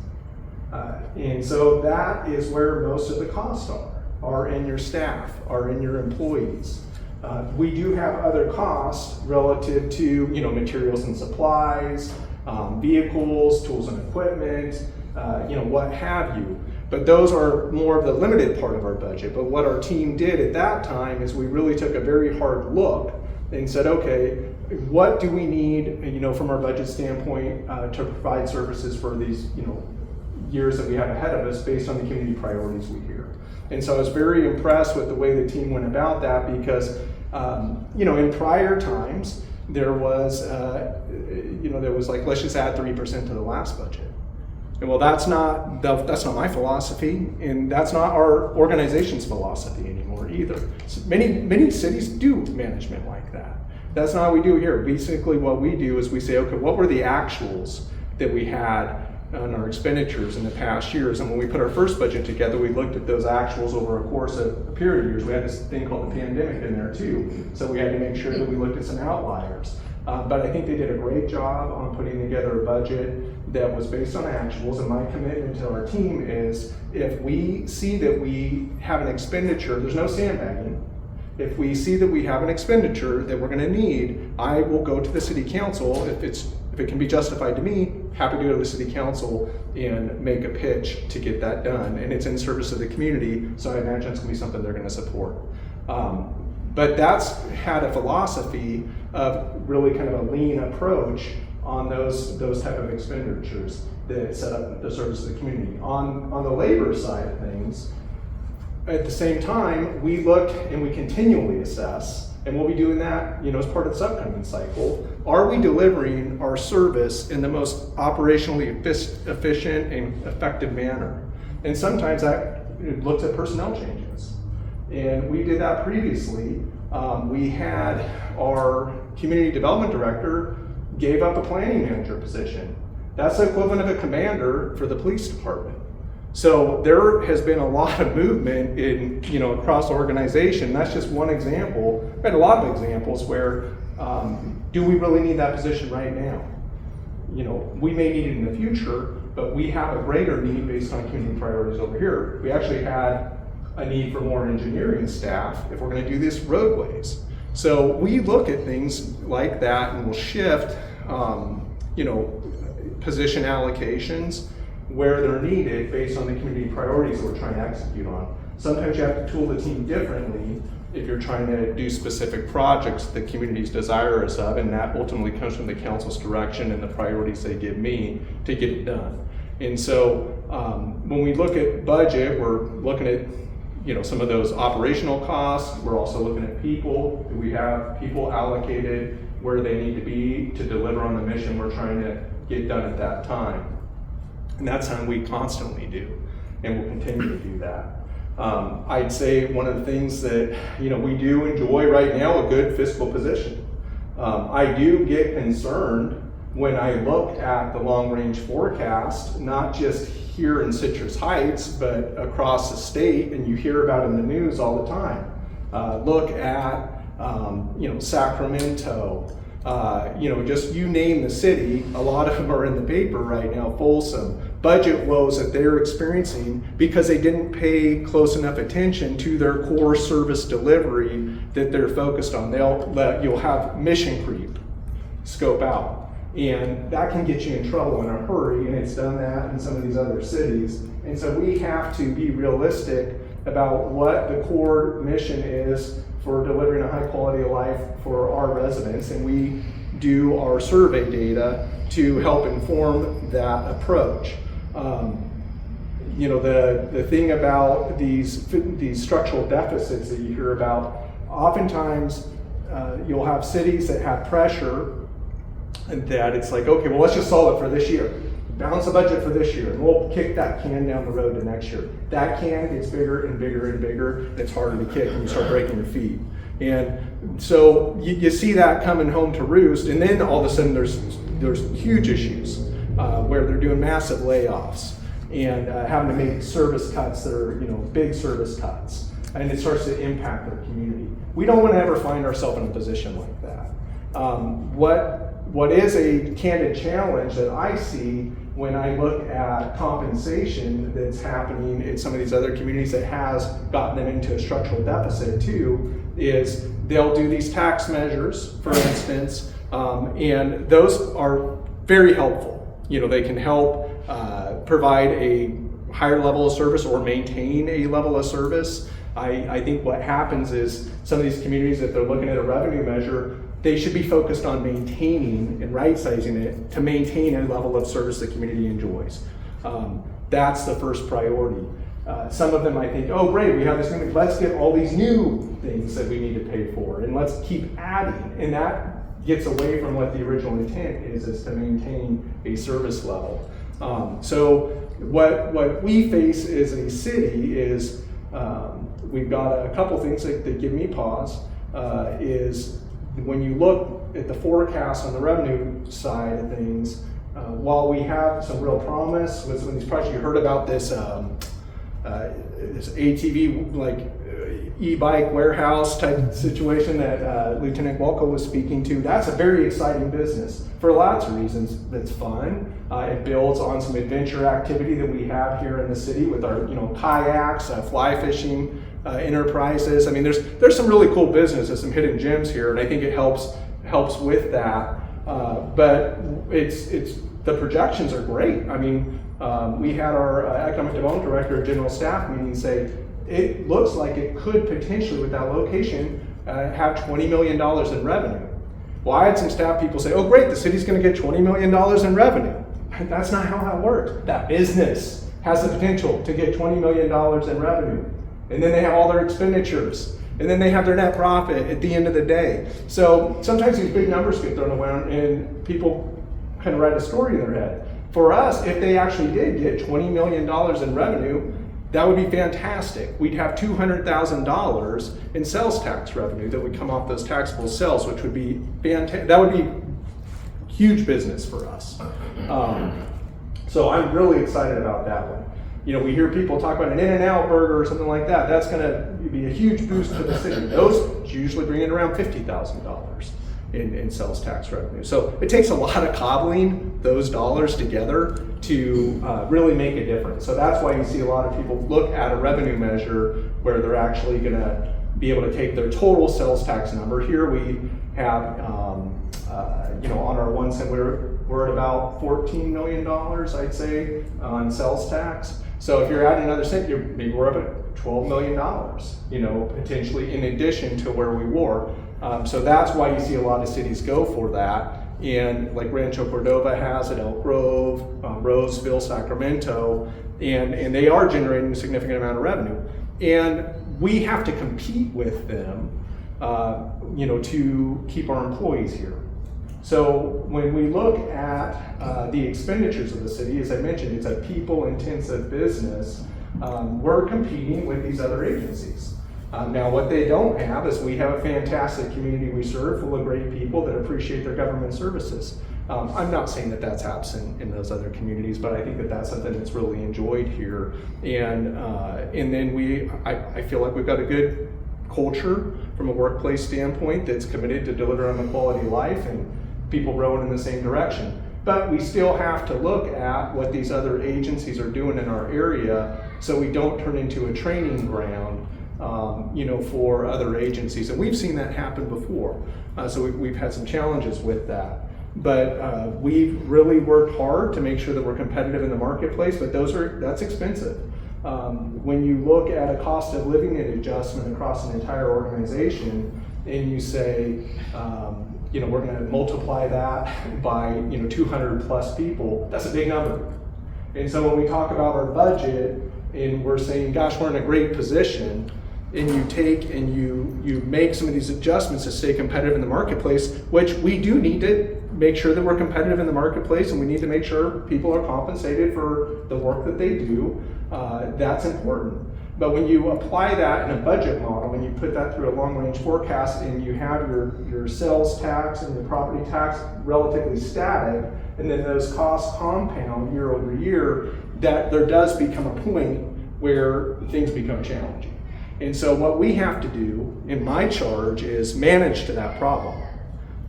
And so that is where most of the costs are in your staff, are in your employees. We do have other costs relative to, materials and supplies, vehicles, tools and equipment, what have you. But those are more of the limited part of our budget. But what our team did at that time is we really took a very hard look and said, okay, what do we need, from our budget standpoint, to provide services for these, years that we have ahead of us based on the community priorities we hear. And so I was very impressed with the way the team went about that, because, in prior times, there was like, let's just add 3% to the last budget. And well, that's not my philosophy, and that's not our organization's philosophy anymore either. So many cities do management like that. That's not what we do here. Basically what we do is we say, okay, what were the actuals that we had on our expenditures in the past years. And when we put our first budget together, we looked at those actuals over a course of a period of years. We had this thing called the pandemic in there too. So we had to make sure that we looked at some outliers. But I think they did a great job on putting together a budget that was based on actuals. And my commitment to our team is if we see that we have an expenditure, there's no sandbagging. If we see that we have an expenditure that we're going to need, I will go to the city council. If it can be justified to me, happy to go to the city council and make a pitch to get that done. And it's in service of the community, so I imagine it's going to be something they're going to support. But that's had a philosophy of really kind of a lean approach on those type of expenditures that set up the service of the community. On the labor side of things, at the same time, we look and we continually assess, and we'll be doing that, as part of this upcoming cycle. Are we delivering our service in the most operationally efficient and effective manner? And sometimes that looks at personnel changes. And we did that previously. We had our community development director gave up a planning manager position. That's the equivalent of a commander for the police department. So there has been a lot of movement in, across the organization. That's just one example. I've had a lot of examples where, do we really need that position right now? We may need it in the future, but we have a greater need based on community priorities over here. We actually had a need for more engineering staff if we're going to do this roadways. So we look at things like that and we'll shift, position allocations where they're needed based on the community priorities that we're trying to execute on. Sometimes you have to tool the team differently if you're trying to do specific projects the community's desirous of, and that ultimately comes from the council's direction and the priorities they give me to get it done. And so when we look at budget, we're looking at some of those operational costs. We're also looking at people. Do we have people allocated where they need to be to deliver on the mission we're trying to get done at that time? And that's something we constantly do, and we'll continue to do that. I'd say one of the things that we do enjoy right now, a good fiscal position. I do get concerned when I look at the long-range forecast, not just here in Citrus Heights, but across the state, and you hear about it in the news all the time. Look at Sacramento. Just you name the city, a lot of them are in the paper right now, Folsom. Budget woes that they're experiencing because they didn't pay close enough attention to their core service delivery that they're focused on. You'll have mission creep scope out. And that can get you in trouble in a hurry, and it's done that in some of these other cities. And so we have to be realistic about what the core mission is for delivering a high quality of life for our residents, and we do our survey data to help inform that approach. The thing about these structural deficits that you hear about, oftentimes you'll have cities that have pressure and that it's like, okay, well, let's just solve it for this year. Balance the budget for this year, and we'll kick that can down the road to next year. That can gets bigger and bigger and bigger, and it's harder to kick and you start breaking your feet. And so you see that coming home to roost, and then all of a sudden there's huge issues where they're doing massive layoffs and having to make service cuts that are big service cuts, and it starts to impact their community. We don't want to ever find ourselves in a position like that. What is a candid challenge that I see when I look at compensation that's happening in some of these other communities that has gotten them into a structural deficit too, is they'll do these tax measures, for instance, and those are very helpful. They can help provide a higher level of service or maintain a level of service. I think what happens is some of these communities, if they're looking at a revenue measure, they should be focused on maintaining and right-sizing it to maintain a level of service the community enjoys. That's the first priority. Some of them I think, oh great, we have this new, let's get all these new things that we need to pay for, and let's keep adding. And that gets away from what the original intent is to maintain a service level. So what we face as a city is, we've got a couple things that give me pause, is when you look at the forecast on the revenue side of things, While we have some real promise with some of these projects, you heard about this this ATV e-bike warehouse type situation that Lieutenant Gualco was speaking to. That's a very exciting business for lots of reasons. It's fun. It builds on some adventure activity that we have here in the city with our kayaks, fly fishing enterprises. I mean, there's some really cool businesses, some hidden gems here, and I think it helps with that. But it's the projections are great. I mean, we had our economic development director, general staff meeting say it looks like it could potentially, with that location, have $20 million in revenue. Well, I had some staff people say, "Oh, great, the city's going to get $20 million in revenue." That's not how that works. That business has the potential to get $20 million in revenue, and then they have all their expenditures. And then they have their net profit at the end of the day. So sometimes these big numbers get thrown around and people kind of write a story in their head. For us, if they actually did get $20 million in revenue, that would be fantastic. We'd have $200,000 in sales tax revenue that would come off those taxable sales, which would be fantastic. That would be huge business for us. So I'm really excited about that one. We hear people talk about an In-N-Out burger or something like that. That's going to be a huge boost to the city. Those usually bring in around $50,000 in sales tax revenue. So it takes a lot of cobbling those dollars together to really make a difference. So that's why you see a lot of people look at a revenue measure where they're actually going to be able to take their total sales tax number. Here we have, on our 1 cent, we're at about $14 million, I'd say, on sales tax. So if you're adding another cent, maybe we're up at $12 million, potentially in addition to where we were. So that's why you see a lot of cities go for that. And like Rancho Cordova has it, Elk Grove, Roseville, Sacramento, and they are generating a significant amount of revenue. And we have to compete with them, to keep our employees here. So when we look at the expenditures of the city, as I mentioned, it's a people-intensive business. We're competing with these other agencies. Now, what they don't have is we have a fantastic community we serve, full of great people that appreciate their government services. I'm not saying that that's absent in those other communities, but I think that that's something that's really enjoyed here. And then I feel like we've got a good culture from a workplace standpoint that's committed to deliver on the quality of life and people rowing in the same direction. But we still have to look at what these other agencies are doing in our area so we don't turn into a training ground for other agencies. And we've seen that happen before. So we've had some challenges with that. But we've really worked hard to make sure that we're competitive in the marketplace, but that's expensive. When you look at a cost of living adjustment across an entire organization and you say, we're going to multiply that by 200 plus people, that's a big number. And so when we talk about our budget and we're saying, gosh, we're in a great position, and you take and you make some of these adjustments to stay competitive in the marketplace, which we do need to make sure that we're competitive in the marketplace, and we need to make sure people are compensated for the work that they do. That's important. But when you apply that in a budget model, when you put that through a long-range forecast and you have your sales tax and your property tax relatively static, and then those costs compound year over year, that there does become a point where things become challenging. And so what we have to do in my charge is manage to that problem.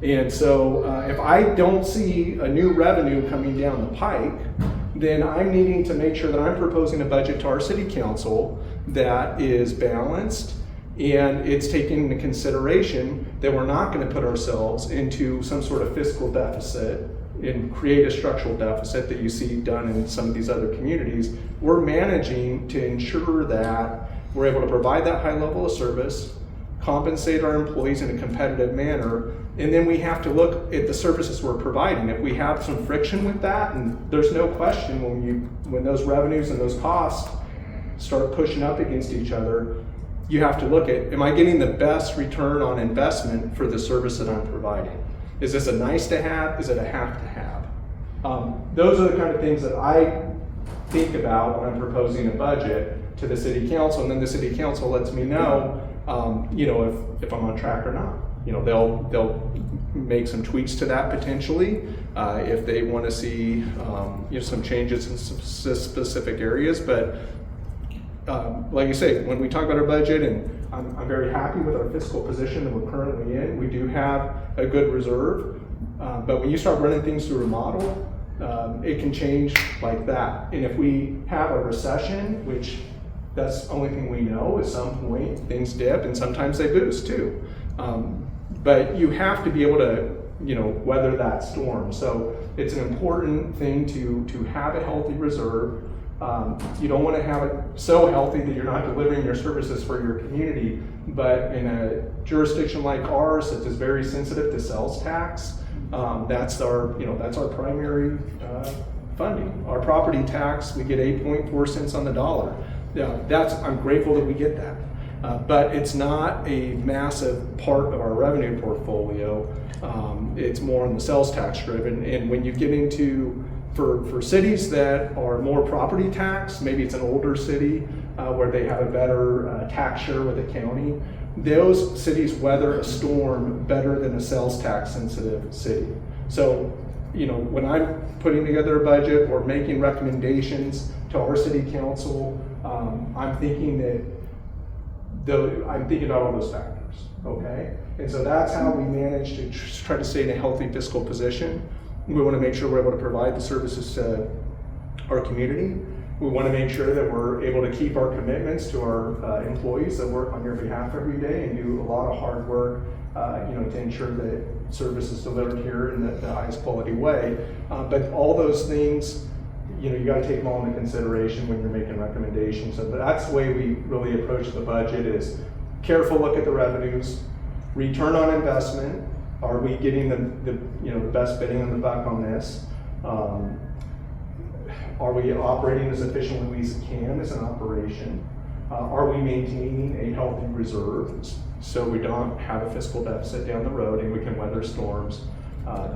And so if I don't see a new revenue coming down the pike, then I'm needing to make sure that I'm proposing a budget to our city council that is balanced, and it's taking into consideration that we're not going to put ourselves into some sort of fiscal deficit and create a structural deficit that you see done in some of these other communities. We're managing to ensure that we're able to provide that high level of service, compensate our employees in a competitive manner, and then we have to look at the services we're providing. If we have some friction with that, and there's no question when those revenues and those costs start pushing up against each other, you have to look at, am I getting the best return on investment for the service that I'm providing? Is this a nice to have? Is it a have to have? Those are the kind of things that I think about when I'm proposing a budget to the city council, and then the city council lets me know, if I'm on track or not. They'll make some tweaks to that potentially if they want to see some changes in some specific areas. But like I say, when we talk about our budget, and I'm very happy with our fiscal position that we're currently in, we do have a good reserve. But when you start running things through a model, it can change like that. And if we have a recession, which that's the only thing we know, at some point things dip and sometimes they boost too. But you have to be able to, weather that storm. So it's an important thing to have a healthy reserve. You don't want to have it so healthy that you're not delivering your services for your community. But in a jurisdiction like ours, that is very sensitive to sales tax, that's our primary funding. Our property tax, we get 8.4 cents on the dollar. Yeah, I'm grateful that we get that. But it's not a massive part of our revenue portfolio. It's more on the sales tax driven. And when you get into, for cities that are more property tax, maybe it's an older city where they have a better tax share with the county, those cities weather a storm better than a sales tax sensitive city. So, when I'm putting together a budget or making recommendations to our city council, I'm thinking about all those factors, okay? And so that's how we manage to try to stay in a healthy fiscal position. We want to make sure we're able to provide the services to our community. We want to make sure that we're able to keep our commitments to our employees that work on your behalf every day and do a lot of hard work, to ensure that service is delivered here in the highest quality way. But all those things, you got to take them all into consideration when you're making recommendations. So that's the way we really approach the budget: is careful look at the revenues, return on investment. Are we getting the best bidding on the buck on this? Are we operating as efficiently as we can as an operation? Are we maintaining a healthy reserve so we don't have a fiscal deficit down the road and we can weather storms?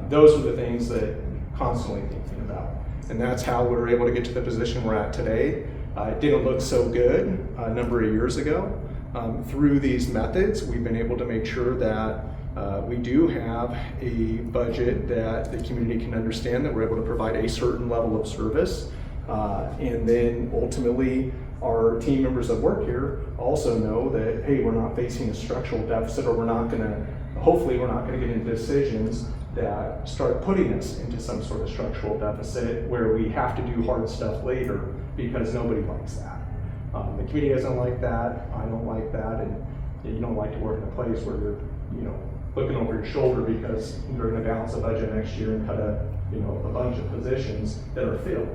Those are the things that constantly thinking about. And that's how we're able to get to the position we're at today. It didn't look so good a number of years ago. Through these methods, we've been able to make sure that we do have a budget that the community can understand, that we're able to provide a certain level of service. And then ultimately, our team members that work here also know that, hey, we're not facing a structural deficit, or hopefully we're not going to get into decisions that start putting us into some sort of structural deficit where we have to do hard stuff later, because nobody likes that. The community doesn't like that, I don't like that, and you don't like to work in a place where you're, looking over your shoulder because you're going to balance the budget next year and cut a bunch of positions that are filled.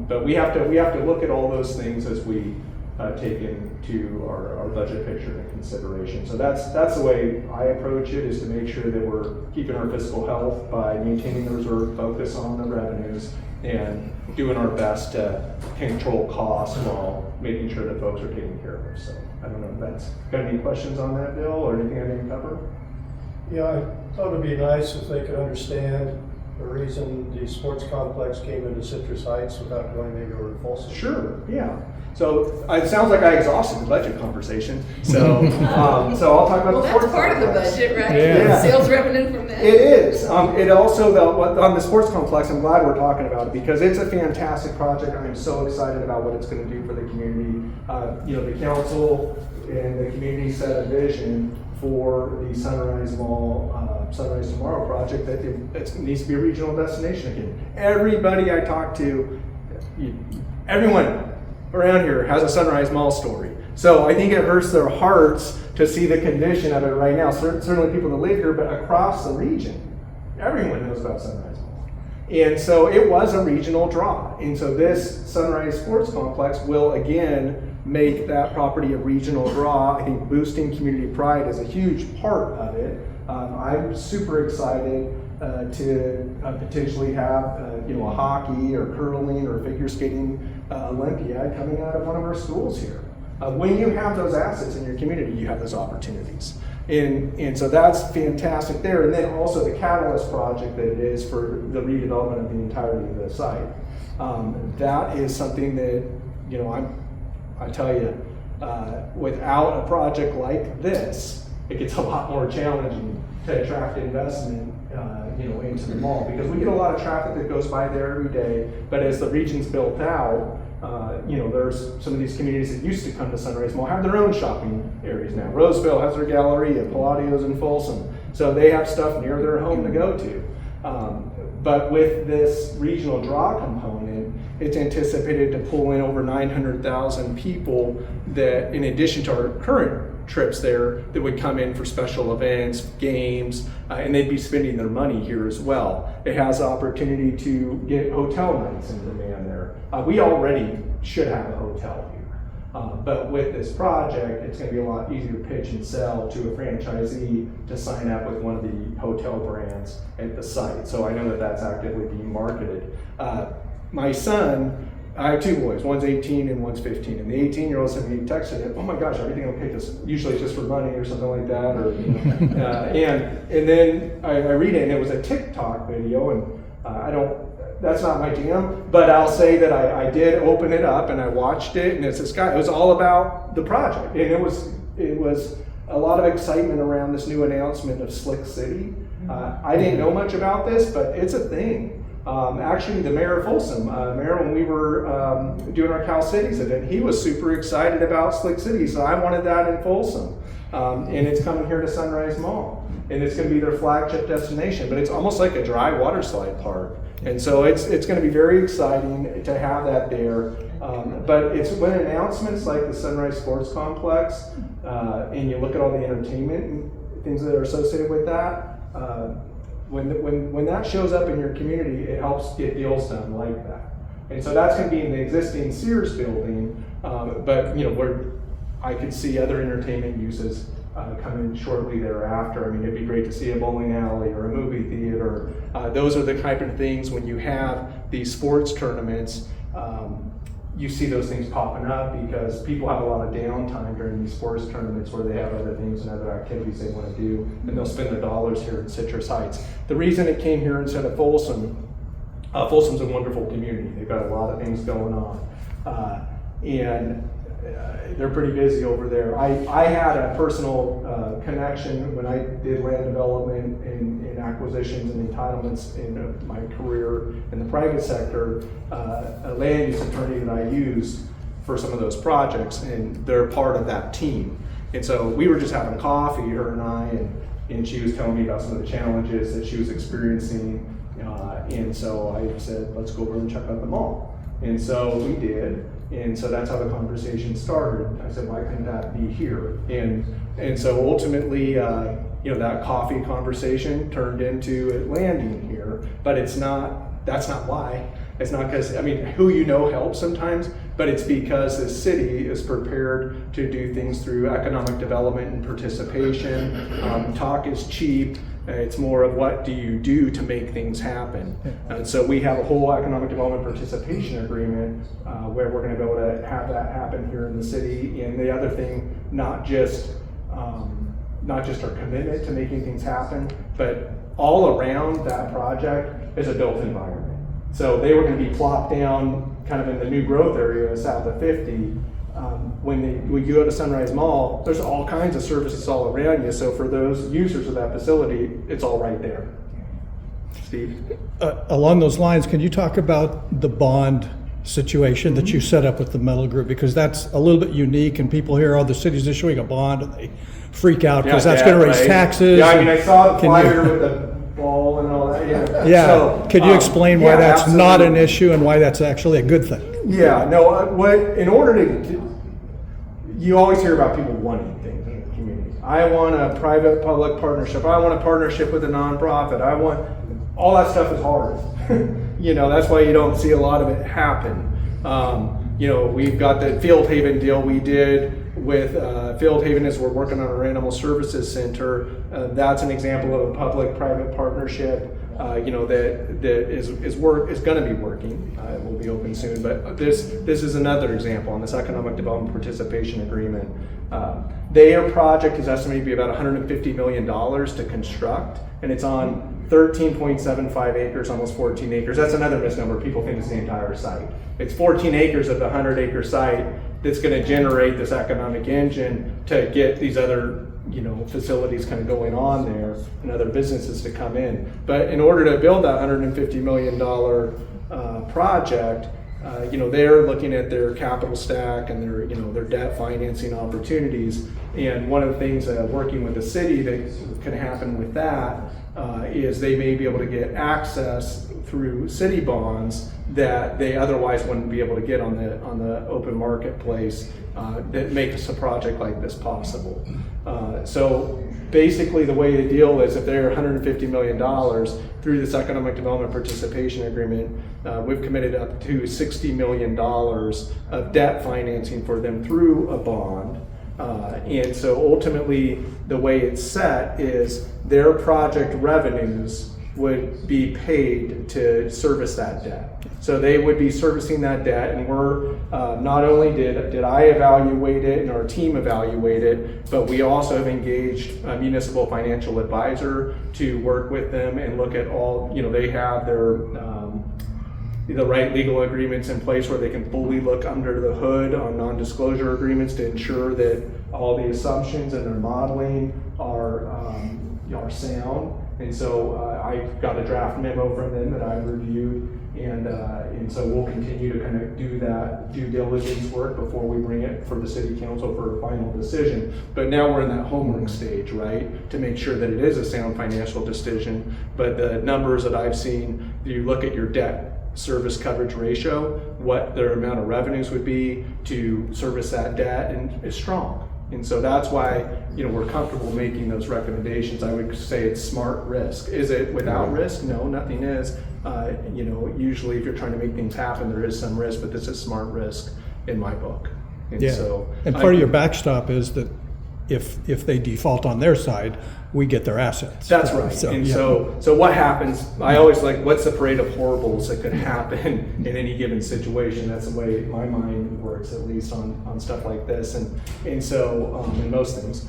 But we have to look at all those things as we take into our budget picture into consideration. So that's the way I approach it, is to make sure that we're keeping our fiscal health by maintaining the reserve, focus on the revenues, and doing our best to control costs while making sure that folks are taken care of. So I don't know if that's got any questions on that, Bill, or anything I didn't cover? Yeah, I thought it'd be nice if they could understand the reason the sports complex came into Citrus Heights without going maybe over to Folsom. Sure, yeah. So it sounds like I exhausted the budget conversation. So so I'll talk about the sports complex. Well, that's part of the budget, right? Yeah. Sales revenue from that. It is. It also, on the sports complex, I'm glad we're talking about it because it's a fantastic project. I'm so excited about what it's going to do for the community. The council and the community set a vision for the Sunrise Mall, Sunrise Tomorrow project that it needs to be a regional destination again. Everybody I talk to, everyone around here has a Sunrise Mall story. So I think it hurts their hearts to see the condition of it right now. Certainly people that live here, but across the region, everyone knows about Sunrise Mall. And so it was a regional draw. And so this Sunrise Sports Complex will again make that property a regional draw. I think boosting community pride is a huge part of it. I'm super excited to potentially have a hockey or curling or figure skating Olympiad coming out of one of our schools here. When you have those assets in your community, you have those opportunities. And so that's fantastic there. And then also the catalyst project that it is for the redevelopment of the entirety of the site. That is something that, I tell you, without a project like this, it gets a lot more challenging to attract investment, into the mall, because we get a lot of traffic that goes by there every day. But as the region's built out, there's some of these communities that used to come to Sunrise Mall have their own shopping areas now. Roseville has their Galleria, Palladio's in Folsom, so they have stuff near their home to go to. But with this regional draw component, it's anticipated to pull in over 900,000 people that, in addition to our current trips there, that would come in for special events, games, and they'd be spending their money here as well. It has the opportunity to get hotel nights in demand there. We already should have a hotel here. But with this project, it's going to be a lot easier to pitch and sell to a franchisee to sign up with one of the hotel brands at the site. So I know that that's actively being marketed. My son, I have two boys, one's 18 and one's 15. And the 18-year-old sent me a text and, oh my gosh, everything okay? Because usually it's just for money or something like that. Or, and then I read it, and it was a TikTok video, and that's not my jam, but I'll say that I did open it up and I watched it, and it's this guy. It was all about the project, and it was a lot of excitement around this new announcement of Slick City. I didn't know much about this, but it's a thing. Actually, the mayor of Folsom, when we were doing our Cal Cities event, he was super excited about Slick City, so I wanted that in Folsom, and it's coming here to Sunrise Mall, and it's going to be their flagship destination. But it's almost like a dry water slide park. And so it's going to be very exciting to have that there. But it's when announcements like the Sunrise Sports Complex, and you look at all the entertainment and things that are associated with that, when that shows up in your community, it helps get deals done like that. And so that's going to be in the existing Sears building, but where I could see other entertainment uses coming shortly thereafter. I mean, it'd be great to see a bowling alley or a movie theater. Those are the type of things when you have these sports tournaments, you see those things popping up because people have a lot of downtime during these sports tournaments where they have other things and other activities they want to do, and they'll spend their dollars here in Citrus Heights. The reason it came here instead of Folsom, Folsom's a wonderful community. They've got a lot of things going on. And they're pretty busy over there. I had a personal connection when I did land development and acquisitions and entitlements in my career in the private sector, a land use attorney that I used for some of those projects, and they're part of that team. And so we were just having coffee, her and I, and she was telling me about some of the challenges that she was experiencing. And so I said, let's go over and check out the mall. And so we did. And so that's how the conversation started. I said, why couldn't that be here? And so ultimately, that coffee conversation turned into it landing here. But that's not why. It's not because, who you know helps sometimes, but it's because the city is prepared to do things through economic development and participation. Talk is cheap. It's more of what do you do to make things happen. And so we have a whole economic development participation agreement where we're going to be able to have that happen here in the city. And the other thing, not just our commitment to making things happen, but all around that project is a built environment. So they were going to be plopped down kind of in the new growth area south of 50. When you go to Sunrise Mall, there's all kinds of services all around you. So for those users of that facility, it's all right there. Steve? Along those lines, can you talk about the bond situation that you set up with the metal group? Because that's a little bit unique, and people hear other cities issuing a bond and they freak out because that's going to raise taxes. Yeah, I saw the flyer with the ball and all that. Yeah. So, could you explain why that's absolutely not an issue and why that's actually a good thing? Yeah, no, in order to, you always hear about people wanting things in the community. I want a private-public partnership. I want a partnership with a nonprofit. All that stuff is hard. That's why you don't see a lot of it happen. We've got the Field Haven deal we did with Field Haven as we're working on our animal services center. That's an example of a public-private partnership. That is going to be working. It will be open soon. But this is another example on this economic development participation agreement. Their project is estimated to be about $150 million to construct, and it's on 13.75 acres, almost 14 acres. That's another misnomer. People think it's the entire site. It's 14 acres of the 100-acre site, that's going to generate this economic engine to get these other, you know, facilities kind of going on there and other businesses to come in. But in order to build that $150 million project, you know, they're looking at their capital stack and their, you know, their debt financing opportunities. And one of the things working with the city that can happen with that is they may be able to get access through city bonds that they otherwise wouldn't be able to get on the open marketplace that makes a project like this possible. So basically the way the deal is, if they're $150 million through this economic development participation agreement, we've committed up to $60 million of debt financing for them through a bond. And so ultimately the way it's set is their project revenues would be paid to service that debt. So they would be servicing that debt, and we're not only did I evaluate it and our team evaluate it, but we also have engaged a municipal financial advisor to work with them and look at all, you know, they have their the right legal agreements in place where they can fully look under the hood on non-disclosure agreements to ensure that all the assumptions and their modeling are sound. And so I got a draft memo from them that I reviewed, and so we'll continue to kind of do that due diligence work before we bring it for the city council for a final decision. But now we're in that homework stage, right, to make sure that it is a sound financial decision. But the numbers that I've seen, you look at your debt service coverage ratio, what their amount of revenues would be to service that debt, and is strong. And so that's why, you know, we're comfortable making those recommendations. I would say it's smart risk. Is it without risk? No, nothing is. You know, usually if you're trying to make things happen, there is some risk, but this is smart risk in my book. And Yeah, so and part of your backstop is that if they default on their side, we get their assets. That's right. So what happens, I always like, what's the parade of horribles that could happen in any given situation? That's the way my mind works, at least on stuff like this. And so in most things,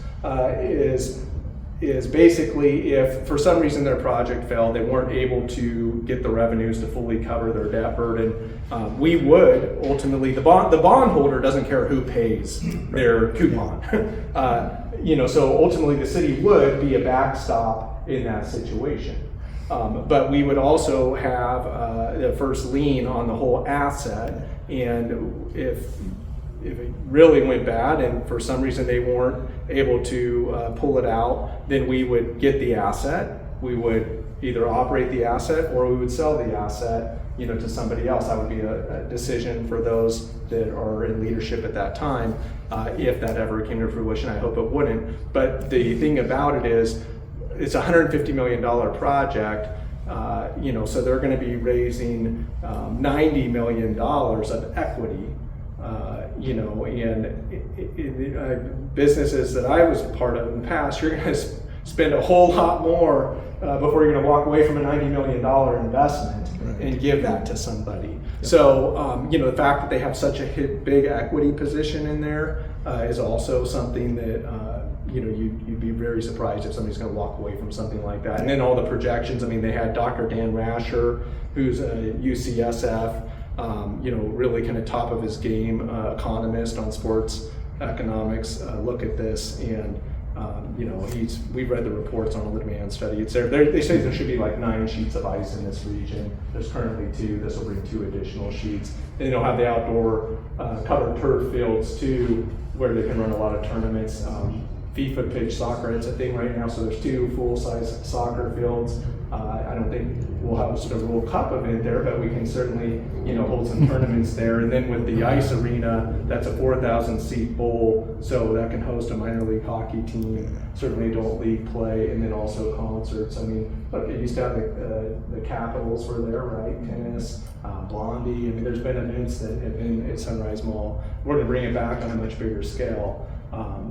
is basically if for some reason their project failed, they weren't able to get the revenues to fully cover their debt burden, we would ultimately, the bondholder doesn't care who pays their coupon. You know, so ultimately the city would be a backstop in that situation. But we would also have the first lien on the whole asset, and if it really went bad and for some reason they weren't able to pull it out, then we would get the asset. We would either operate the asset or we would sell the asset, you know, to somebody else. That would be a decision for those that are in leadership at that time, if that ever came to fruition. I hope it wouldn't. But the thing about it is, it's a $150 million project, you know, so they're going to be raising $90 million of equity. You know, and businesses that I was part of in the past, you're going to spend a whole lot more before you're going to walk away from a $90 million investment and give that to somebody. Yep. So, you know, the fact that they have such a big equity position in there is also something that, you know, you'd be very surprised if somebody's going to walk away from something like that. And then all the projections, I mean, they had Dr. Dan Rasher, who's a UCSF, you know, really kind of top of his game economist on sports economics, look at this, and you know, we've read the reports on the demand study. It's there. They say there should be like 9 sheets of ice in this region. There's currently 2. This will bring 2 additional sheets. And they'll have the outdoor covered turf fields too, where they can run a lot of tournaments. FIFA pitch soccer, it's a thing right now, so there's 2 full-size soccer fields. I don't think we'll have a sort of World Cup event there, but we can certainly, you know, hold some tournaments there. And then with the ice arena, that's a 4,000 seat bowl, so that can host a minor league hockey team, certainly adult league play, and then also concerts. I mean, look, it used to have the Capitals were there, right? Tennis, Blondie. I mean, there's been events that have been at Sunrise Mall. We're going to bring it back on a much bigger scale.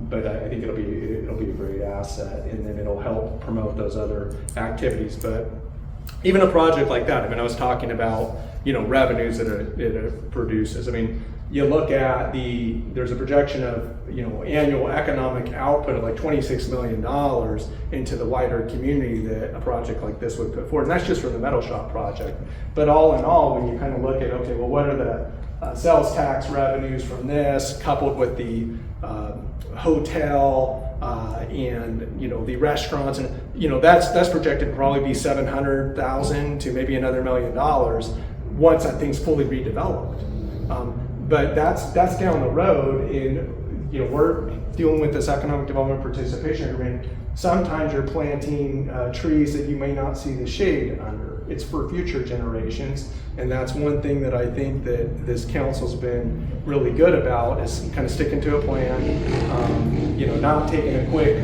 But I think it'll be a great asset, and then it'll help promote those other activities. But even a project like that, I mean, I was talking about, you know, revenues that it produces. I mean, you look at there's a projection of, you know, annual economic output of like $26 million into the wider community that a project like this would put forward. And that's just for the metal shop project. But all in all, when you kind of look at, okay, well, what are the sales tax revenues from this, coupled with the hotel and the restaurants, and that's projected to probably be $700,000 to maybe another $1 million once that thing's fully redeveloped. But that's down the road, and we're dealing with this economic development participation agreement. Sometimes you're planting trees that you may not see the shade under. It's for future generations, and that's one thing that I think that this council's been really good about, is kind of sticking to a plan, not taking a quick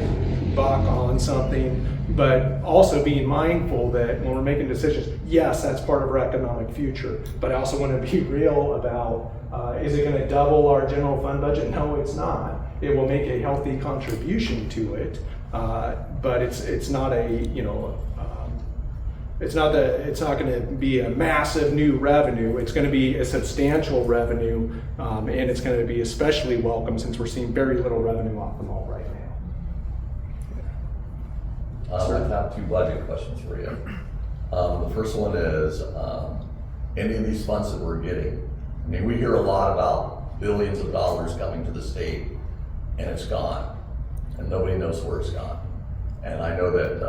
buck on something, but also being mindful that when we're making decisions, yes, that's part of our economic future, but I also want to be real about, is it going to double our general fund budget? No, it's not. It will make a healthy contribution to it, but it's not it's not going to be a massive new revenue. It's going to be a substantial revenue, and it's going to be especially welcome since we're seeing very little revenue off the mall right now. I have 2 budget questions for you. The first one is, any of these funds that we're getting, I mean, we hear a lot about billions of dollars coming to the state, and it's gone, and nobody knows where it's gone. And I know that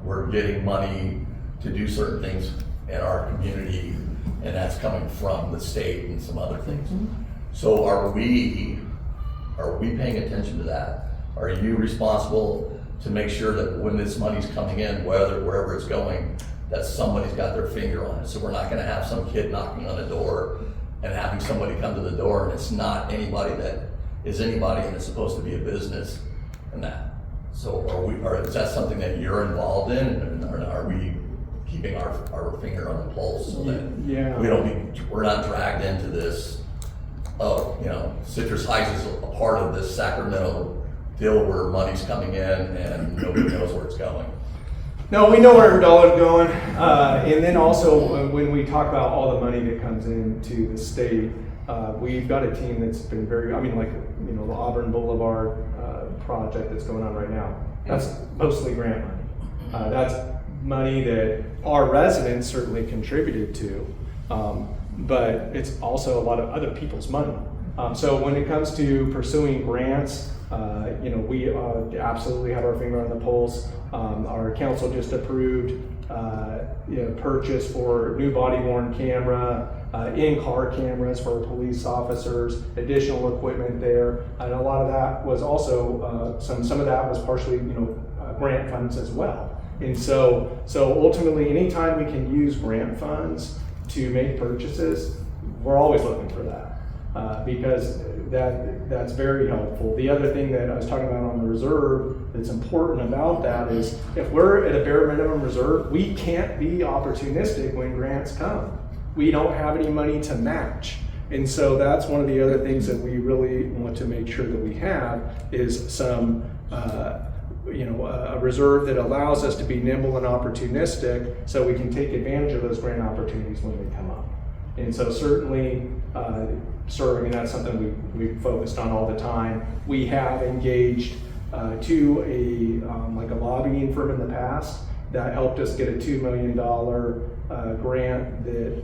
we're getting money to do certain things in our community, and that's coming from the state and some other things. So are we paying attention to that? Are you responsible to make sure that when this money's coming in, wherever it's going, that somebody's got their finger on it? So we're not gonna have some kid knocking on a door and having somebody come to the door and it's not anybody that is anybody and it's supposed to be a business and that. So is that something that you're involved in, and are we keeping our finger on the pulse so that we're not dragged into this, Citrus Heights is a part of this Sacramento deal where money's coming in and nobody knows where it's going? No, we know where every dollar's going, and then also when we talk about all the money that comes into the state, we've got a team that's been very, the Auburn Boulevard project that's going on right now. That's mostly grant money. That's money that our residents certainly contributed to, but it's also a lot of other people's money. So when it comes to pursuing grants, we absolutely have our finger on the pulse. Our council just approved purchase for new body-worn camera, in-car cameras for police officers, additional equipment there, and a lot of that was also some of that was partially grant funds as well. And so ultimately, anytime we can use grant funds to make purchases, we're always looking for that, because that's very helpful. The other thing that I was talking about on the reserve that's important about that is if we're at a bare minimum reserve, we can't be opportunistic when grants come. We don't have any money to match. And so that's one of the other things that we really want to make sure that we have is some a reserve that allows us to be nimble and opportunistic so we can take advantage of those grant opportunities when they come up. And so certainly, that's something we've focused on all the time. We have engaged to a lobbying firm in the past that helped us get a $2 million grant that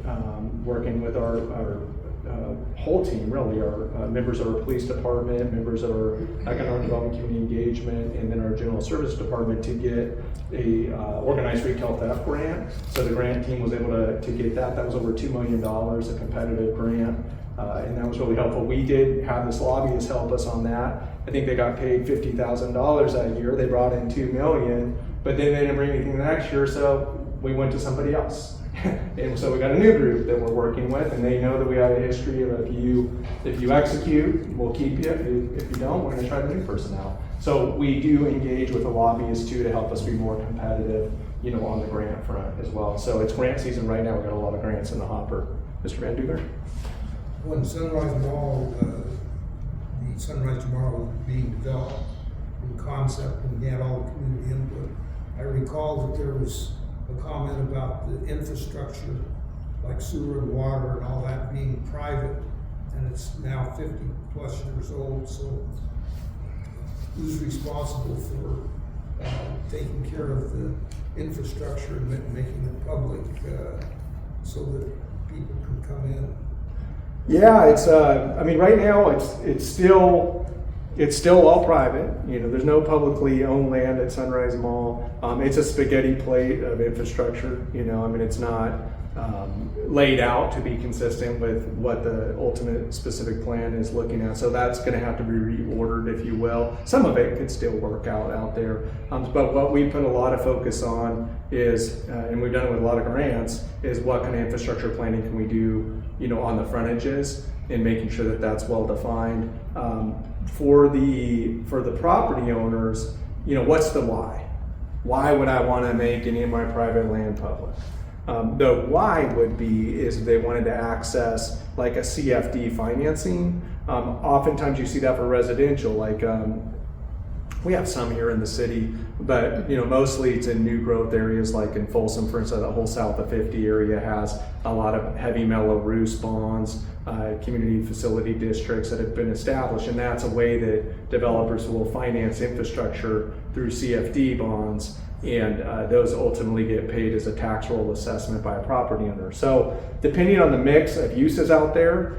working with our whole team, really, our members of our police department, members of our economic development, community engagement, and then our general service department to get a organized retail theft grant. So the grant team was able to get that. That was over $2 million, a competitive grant, and that was really helpful. We did have this lobbyist help us on that. I think they got paid $50,000 that year. They brought in $2 million, but then they didn't bring anything the next year, so we went to somebody else. And so we got a new group that we're working with, and they know that we have a history of if you execute, we'll keep you. If you don't, we're going to try the new person out. So we do engage with a lobbyist too to help us be more competitive, on the grant front as well. So it's grant season right now. We've got a lot of grants in the hopper. Mr. Van Duger? When Sunrise Mall, the Sunrise Tomorrow was being developed, the concept, and we had all the community input, I recall that there was a comment about the infrastructure, like sewer and water and all that being private, and it's now 50 plus years old, so who's responsible for taking care of the infrastructure and making it public so that people can come in? Yeah, it's, I mean, right now, it's still all private. You know, there's no publicly owned land at Sunrise Mall. It's a spaghetti plate of infrastructure, you know, I mean, it's not laid out to be consistent with what the ultimate specific plan is looking at. So that's gonna have to be reordered, if you will. Some of it could still work out there. But what we put a lot of focus on is, and we've done it with a lot of grants, is what kind of infrastructure planning can we do, you know, on the frontages and making sure that that's well defined. For the property owners, you know, what's the why? Why would I want to make any of my private land public? The why would be is if they wanted to access like a CFD financing. Oftentimes you see that for residential, like we have some here in the city, but you know, mostly it's in new growth areas like in Folsom, for instance. The whole south of 50 area has a lot of heavy mellow roofs bonds, community facility districts that have been established, and that's a way that developers will finance infrastructure through CFD bonds, and those ultimately get paid as a tax roll assessment by a property owner. So depending on the mix of uses out there,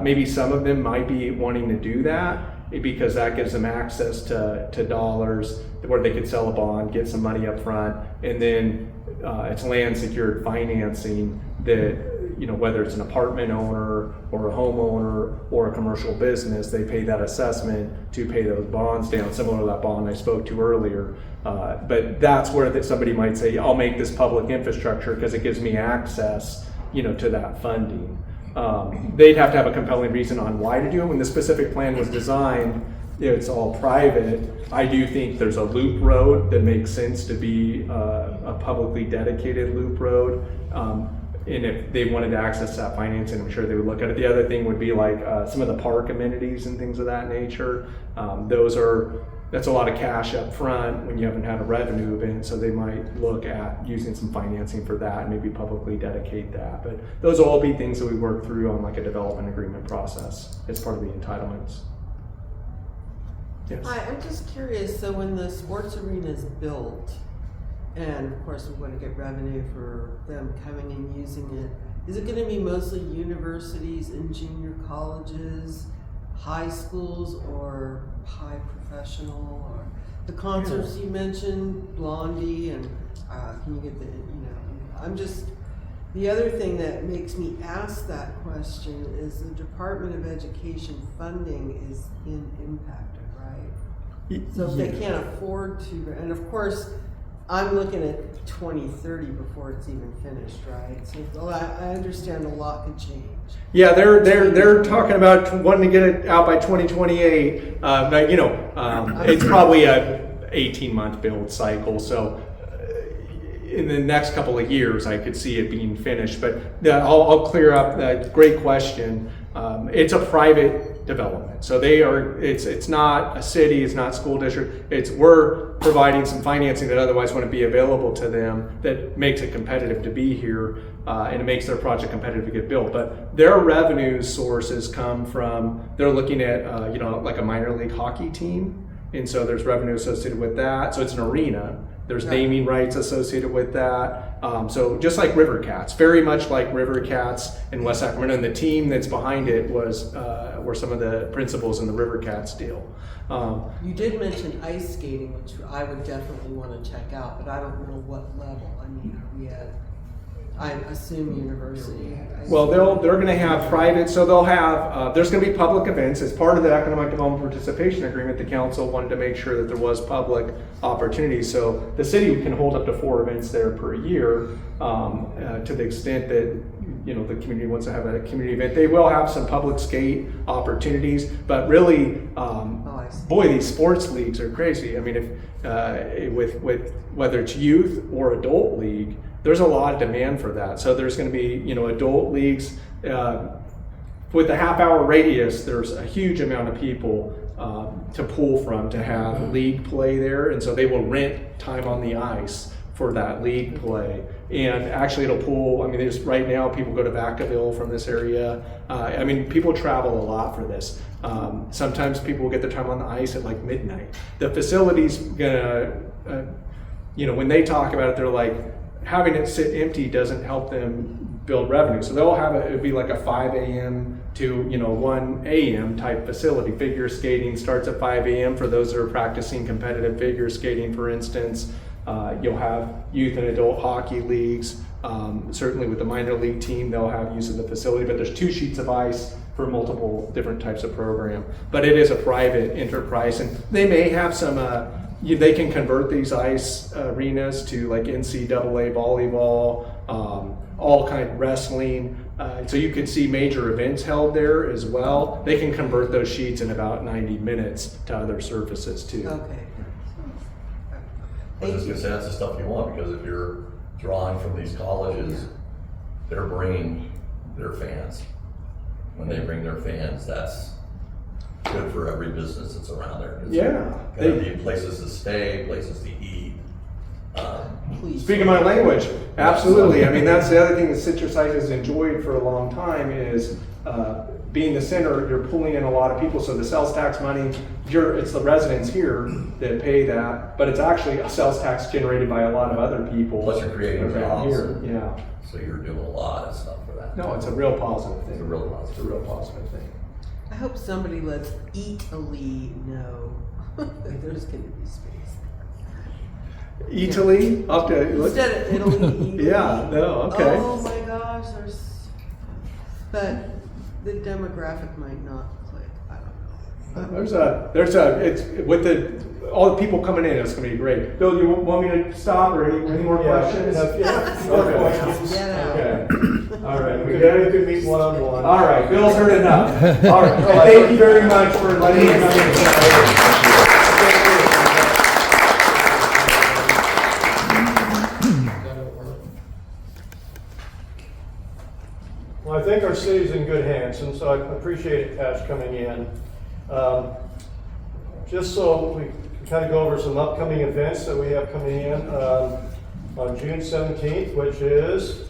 maybe some of them might be wanting to do that because that gives them access to dollars where they could sell a bond, get some money up front, and then it's land secured financing that, you know, whether it's an apartment owner or a homeowner or a commercial business, they pay that assessment to pay those bonds down, similar to that bond I spoke to earlier. But that's where somebody might say, I'll make this public infrastructure because it gives me access, you know, to that funding. They'd have to have a compelling reason on why to do it. When the specific plan was designed, it's all private. I do think there's a loop road that makes sense to be a publicly dedicated loop road. And if they wanted to access that financing, I'm sure they would look at it. The other thing would be like some of the park amenities and things of that nature. That's a lot of cash up front when you haven't had a revenue event, so they might look at using some financing for that and maybe publicly dedicate that. But those will all be things that we work through on like a development agreement process as part of the entitlements. Yes. Hi, I'm just curious, so when the sports arena is built, and of course we want to get revenue for them coming and using it, is it going to be mostly universities and junior colleges, high schools, or high professional, or the concerts you mentioned, Blondie, and can you get the, you know, I'm just, the other thing that makes me ask that question is the Department of Education funding is impacted, right? So if they can't afford to, and of course, I'm looking at 2030 before it's even finished, right? So I understand a lot could change. Yeah, they're talking about wanting to get it out by 2028, but you know, it's probably a 18-month build cycle. So in the next couple of years, I could see it being finished. But I'll clear up that. Great question. It's a private development, so they are. It's not a city. It's not school district. We're providing some financing that otherwise wouldn't be available to them. That makes it competitive to be here, and it makes their project competitive to get built. But their revenue sources come from. They're looking at you know, like a minor league hockey team, and so there's revenue associated with that. So it's an arena. There's naming rights associated with that. So just like River Cats, very much like River Cats in West Sacramento, and the team that's behind it were some of the principals in the River Cats deal. You did mention ice skating, which I would definitely want to check out, but I don't know what level. I mean, are we at, I assume university? Well, they're going to have private, so they'll have, there's going to be public events. As part of the Economic Development Participation Agreement, the council wanted to make sure that there was public opportunities. So the city can hold up to 4 events there per year, to the extent that, you know, the community wants to have a community event. They will have some public skate opportunities, but really, boy, these sports leagues are crazy. I mean, if with whether it's youth or adult league, there's a lot of demand for that. So there's going to be, you know, adult leagues with a half-hour radius. There's a huge amount of people to pull from to have league play there, and so they will rent time on the ice for that league play. And actually, it'll pull. I mean, there's right now people go to Vacaville from this area. I mean, people travel a lot for this. Sometimes people will get their time on the ice at like midnight. The facility's gonna, you know, when they talk about it, they're like, having it sit empty doesn't help them build revenue. So they'll have it'd be like a 5 a.m. to 1 a.m. type facility. Figure skating starts at 5 a.m. for those that are practicing competitive figure skating, for instance. You'll have youth and adult hockey leagues. Certainly with the minor league team, they'll have use of the facility, but there's 2 sheets of ice for multiple different types of program. But it is a private enterprise, and they may have some, they can convert these ice arenas to like NCAA volleyball, all kind of wrestling. So you could see major events held there as well. They can convert those sheets in about 90 minutes to other surfaces too. Okay. I was just gonna say, that's the stuff you want, because if you're drawing from these colleges, they're bringing their fans. When they bring their fans, that's good for every business that's around there. Yeah. There'll be places to stay, places to eat. Speaking my language, absolutely. I mean, that's the other thing that Citrus Heights has enjoyed for a long time is being the center, you're pulling in a lot of people. So the sales tax money, it's the residents here that pay that, but it's actually a sales tax generated by a lot of other people. Plus you're creating around jobs. Here. Yeah. So you're doing a lot of stuff for that. No, it's a real positive thing. It's a real positive. It's a real positive thing. I hope somebody lets Italy know that there's going to be space. Italy? Up to Instead of Italy. Yeah, no, okay. Oh my gosh, but the demographic might not click. I don't know. It's with all the people coming in, it's gonna be great. Bill, you want me to stop or any more questions? Yeah. Okay. All right. We could meet one-on-one. All right, Bill's heard enough. All right, well, thank you very much for letting me come in. Well, I think our city's in good hands, and so I appreciate Ash coming in. Just so we can kind of go over some upcoming events that we have coming in on June 17th, which is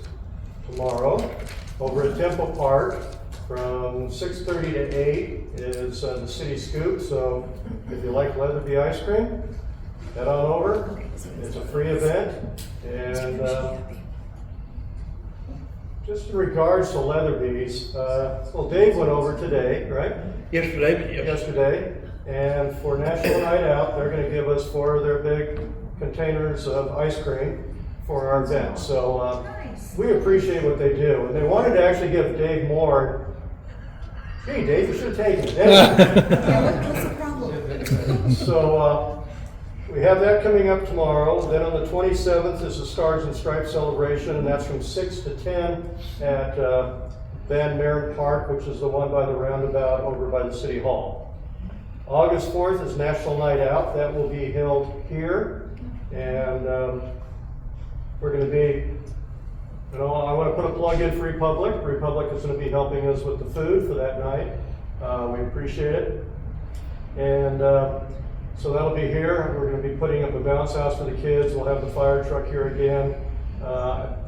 tomorrow, over at Temple Park from 6:30 to 8 is the City Scoop. So if you like Leatherby ice cream, head on over. It's a free event, and just in regards to Leatherby's, well, Dave went over today, right? Yesterday. And for National Night Out, they're going to give us 4 of their big containers of ice cream for our event. So we appreciate what they do. And they wanted to actually give Dave more. Gee, Dave, you should have taken it. What's the problem? So we have that coming up tomorrow. Then on the 27th is the Stars and Stripes celebration, and that's from 6 to 10 at Van Maren Park, which is the one by the roundabout over by the City Hall. August 4th is National Night Out. That will be held here, and we're going to be, I want to put a plug in for Republic. Republic is going to be helping us with the food for that night. We appreciate it. And so that'll be here. We're going to be putting up a bounce house for the kids. We'll have the fire truck here again.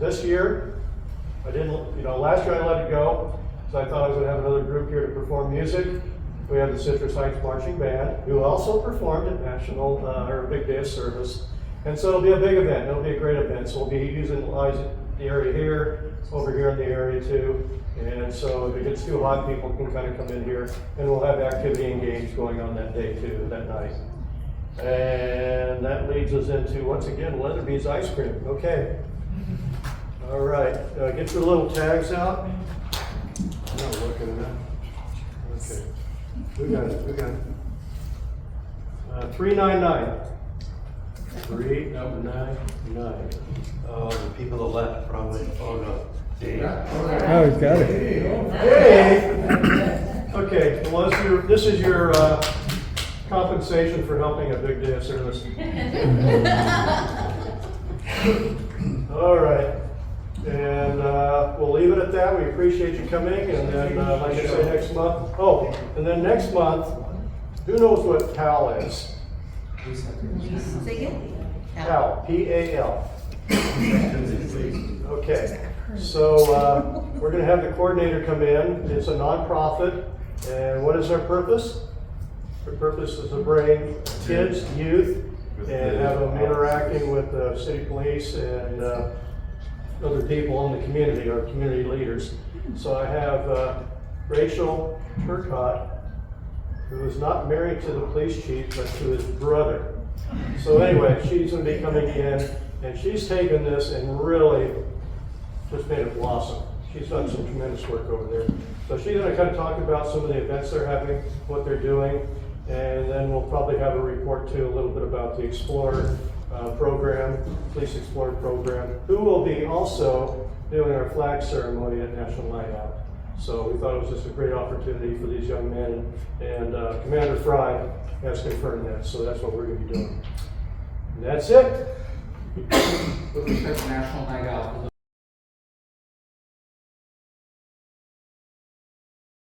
This year, I didn't, last year I let it go, so I thought I was going to have another group here to perform music. We have the Citrus Heights Marching Band, who also performed at National, or Big Day of Service. And so it'll be a big event. It'll be a great event. So we'll be using the area here, over here in the area too. And so if it gets too hot, people can kind of come in here, and we'll have activity and games going on that day too, that night. And that leads us into, once again, Leatherby's ice cream. Okay. All right. Get your little tags out. I'm not looking at that. Okay. We got it. 399. 399. Oh, the people that left probably, oh no. Dave. Oh, he's got it. Hey! Okay, well, this is your compensation for helping a Big Day of Service. All right. And we'll leave it at that. We appreciate you coming. And then, like I say, next month. Oh, and then next month, who knows what PAL is? Say it. PAL. P-A-L. Okay. So we're going to have the coordinator come in. It's a nonprofit. And what is our purpose? Our purpose is to bring kids, youth, and have them interacting with the city police and other people in the community, our community leaders. So I have Rachel Turcott, who is not married to the police chief, but to his brother. So anyway, she's going to be coming in, and she's taken this and really just made it blossom. She's done some tremendous work over there. So she's going to kind of talk about some of the events they're having, what they're doing, and then we'll probably have a report too, a little bit about the Explorer program, Police Explorer program, who will be also doing our flag ceremony at National Night Out. So we thought it was just a great opportunity for these young men, and Commander Fry has confirmed that, so that's what we're going to be doing. And that's it. With respect to National Night Out,